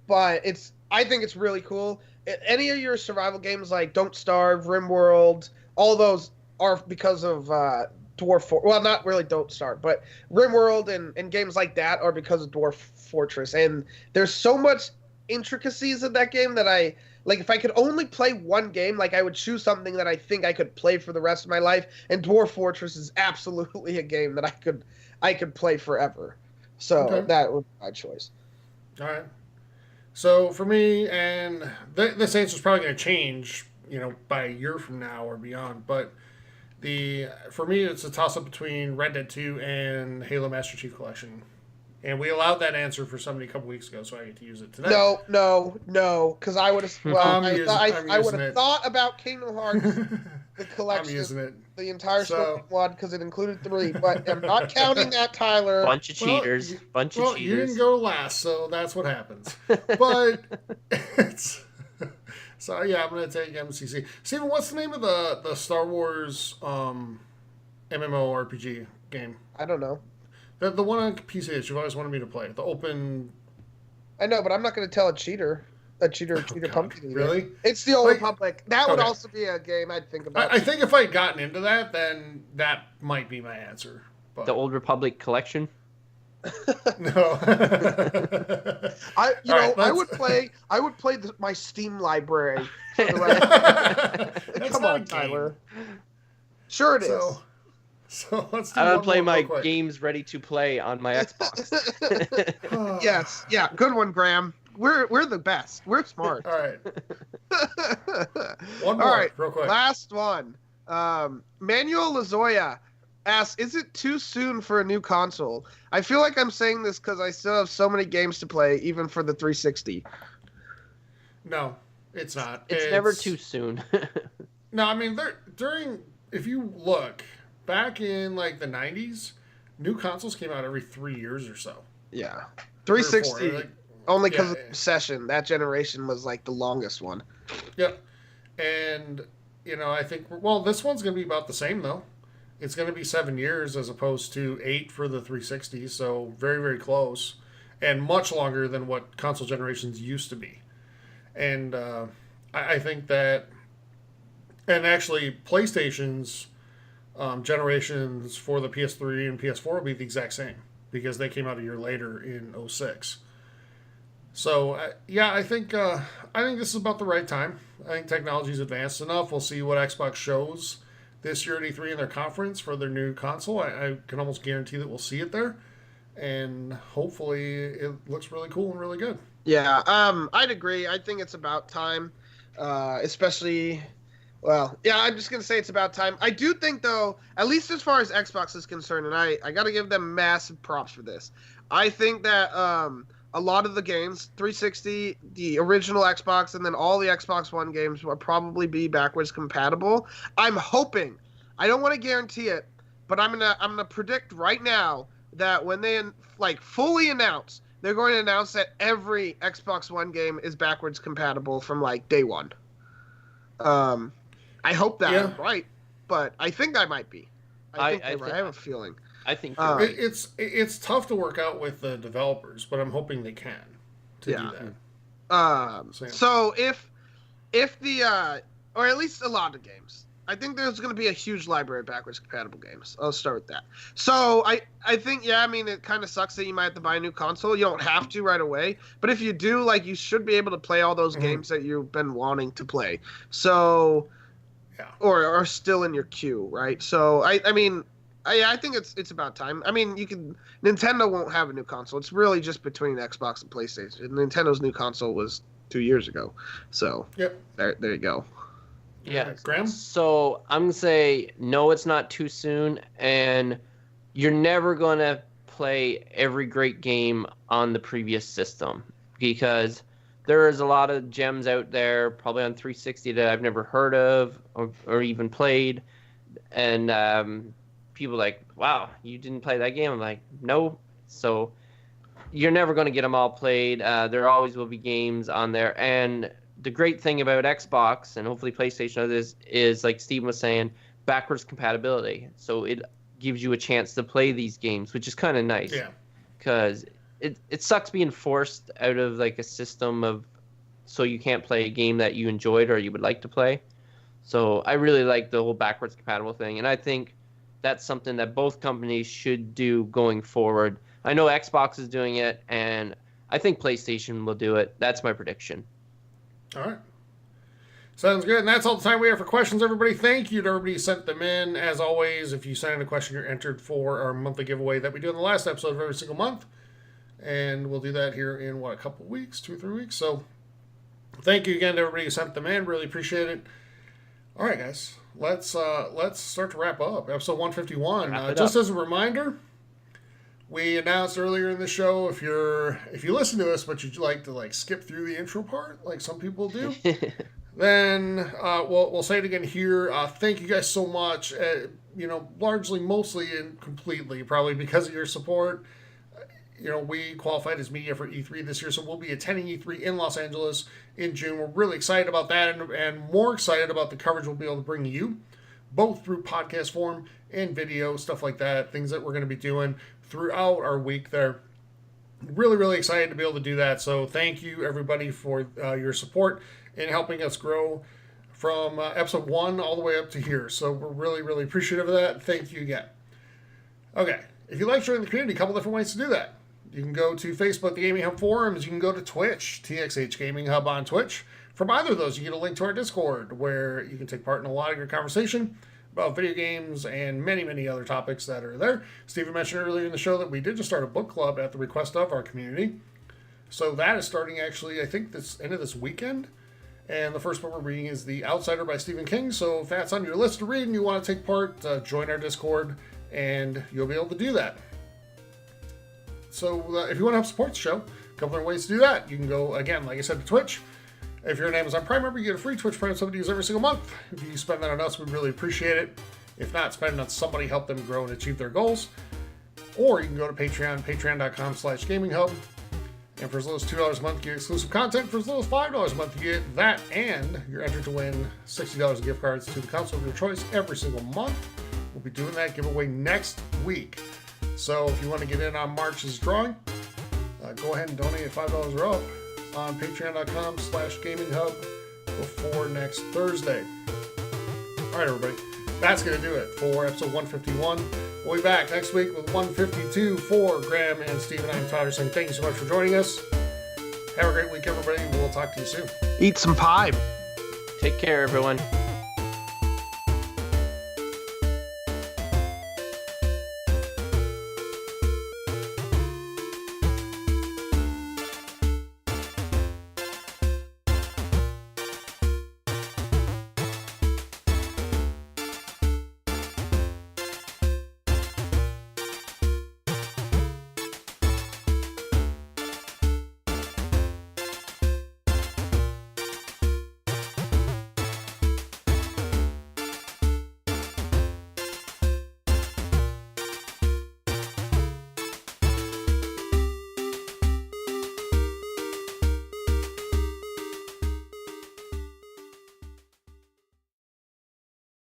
but I think it's really cool. Any of your survival games like Don't Starve, RimWorld, all those are because of well, not really Don't Starve, but RimWorld and games like that are because of Dwarf Fortress. And there's so much intricacies in that game that I like. If I could only play one game, like I would choose something that I think I could play for the rest of my life. And Dwarf Fortress is absolutely a game that I could play forever. So That would be my choice. All right. So for me, and this answer is probably going to change, by a year from now or beyond. But for me, it's a toss up between Red Dead 2 and Halo Master Chief Collection. And we allowed that answer for somebody a couple weeks ago, so I get to use it today. No, because I would have. Well, I would have thought about Kingdom Hearts, the collection. I'm using it. The entire story one because it included 3, but I'm not counting that, Tyler. Bunch of cheaters. Well, you didn't go last, so that's what happens. But it's. So yeah, I'm gonna take MCC. Steven, what's the name of the Star Wars MMORPG game? I don't know. The one on PC that you've always wanted me to play. The open. I know, but I'm not going to tell a cheater company. Really? It's the Old Republic. That would also be a game I'd think about. I think if I'd gotten into that, then that might be my answer. But... The Old Republic collection? No. I would play my Steam library. For the Come on, Tyler. Sure it is. So let's do I would play my games ready to play on my Xbox. Yes, yeah, good one, Graham. We're the best. We're smart. All right. One more, all right, real quick. Last one. Manuel Lazoya asks, "Is it too soon for a new console?" I feel like I'm saying this because I still have so many games to play, even for the 360. No, it's not. It's never too soon. No, I mean if you look. Back in like the 90s, new consoles came out every 3 years or so. Yeah. 360, only because of the Session. That generation was like the longest one. Yep. And, I think, this one's going to be about the same though. It's going to be 7 years as opposed to 8 for the 360, so very, very close. And much longer than what console generations used to be. And I think that, and actually PlayStation's generations for the PS3 and PS4 will be the exact same because they came out a year later in 2006. So I think this is about the right time. I think technology's advanced enough. We'll see what Xbox shows this year at E3 in their conference for their new console. I can almost guarantee that we'll see it there, and hopefully it looks really cool and really good. Yeah, I'd agree. I think it's about time, especially. Well, yeah, I'm just going to say it's about time. I do think, though, at least as far as Xbox is concerned, and I got to give them massive props for this. I think that a lot of the games, 360, the original Xbox, and then all the Xbox One games will probably be backwards compatible. I'm hoping. I don't want to guarantee it, but I'm gonna predict right now that when they fully announce they're going to announce that every Xbox One game is backwards compatible from like day one. I hope that I'm right, but I think I might be. I have a feeling. I think you're right. It's tough to work out with the developers, but I'm hoping they can do that. So if the or at least a lot of games, I think there's going to be a huge library of backwards compatible games. I'll start with that. So I think, I mean, it kind of sucks that you might have to buy a new console. You don't have to right away, but if you do, like, you should be able to play all those games that you've been wanting to play. So, or are still in your queue, right? So I mean, I think it's about time. I mean, Nintendo won't have a new console. It's really just between Xbox and PlayStation. Nintendo's new console was 2 years ago. So there you go. Yeah. Graham? So I'm going to say, no, it's not too soon. And you're never going to play every great game on the previous system because there is a lot of gems out there, probably on 360 that I've never heard of or even played. And people are like, wow, you didn't play that game? I'm like, no. So you're never going to get them all played. There always will be games on there. And the great thing about Xbox and hopefully PlayStation others is, like Steven was saying, backwards compatibility. So it gives you a chance to play these games, which is kind of nice. Yeah. Because it sucks being forced out of like a system of so you can't play a game that you enjoyed or you would like to play. So I really like the whole backwards compatible thing, and I think that's something that both companies should do going forward. I know Xbox is doing it, and I think PlayStation will do it. That's my prediction. All right. Sounds good. And that's all the time we have for questions, everybody. Thank you to everybody who sent them in. As always, if you send in a question, you're entered for our monthly giveaway that we do in the last episode of every single month. And we'll do that here in, a couple weeks, 2 or 3 weeks. So thank you again to everybody who sent them in. Really appreciate it. All right, guys. Let's start to wrap up. Episode 151. Just as a reminder, we announced earlier in the show, if you listen to us but you'd like to skip through the intro part, like some people do, then we'll say it again here. Thank you guys so much. Largely, mostly, and completely, probably because of your support. We qualified as media for E3 this year, so we'll be attending E3 in Los Angeles in June. We're really excited about that and more excited about the coverage we'll be able to bring you, both through podcast form and video, stuff like that, things that we're going to be doing throughout our week there. Really, really excited to be able to do that. So thank you, everybody, for your support in helping us grow from episode 1 all the way up to here. So we're really, really appreciative of that. Thank you again. Okay, if you'd like to join the community, a couple different ways to do that. You can go to Facebook, the Gaming Hub forums. You can go to Twitch, TXH Gaming Hub on Twitch. From either of those, you get a link to our Discord, where you can take part in a lot of your conversation about video games and many, many other topics that are there. Steven mentioned earlier in the show that we did just start a book club at the request of our community. So that is starting actually, I think, this end of this weekend. And the first book we're reading is The Outsider by Stephen King. So if that's on your list to read and you want to take part, join our Discord and you'll be able to do that. So if you want to help support the show, a couple different ways to do that. You can go, again, like I said, to Twitch. If you're an Amazon Prime member, you get a free Twitch Prime sub to use every single month. If you spend that on us, we'd really appreciate it. If not, spend it on somebody, help them grow and achieve their goals. Or you can go to Patreon, patreon.com/gaminghub. And for as little as $2 a month, you get exclusive content. For as little as $5 a month, you get that, and you're entered to win $60 of gift cards to the console of your choice every single month. We'll be doing that giveaway next week. So if you want to get in on March's drawing, go ahead and donate at $5 or up on patreon.com/gaminghub before next Thursday. All right, everybody. That's going to do it for episode 151. We'll be back next week with 152 for Graham and Steven. I'm Tyler saying thank you so much for joining us. Have a great week, everybody. We'll talk to you soon. Eat some pie. Take care, everyone.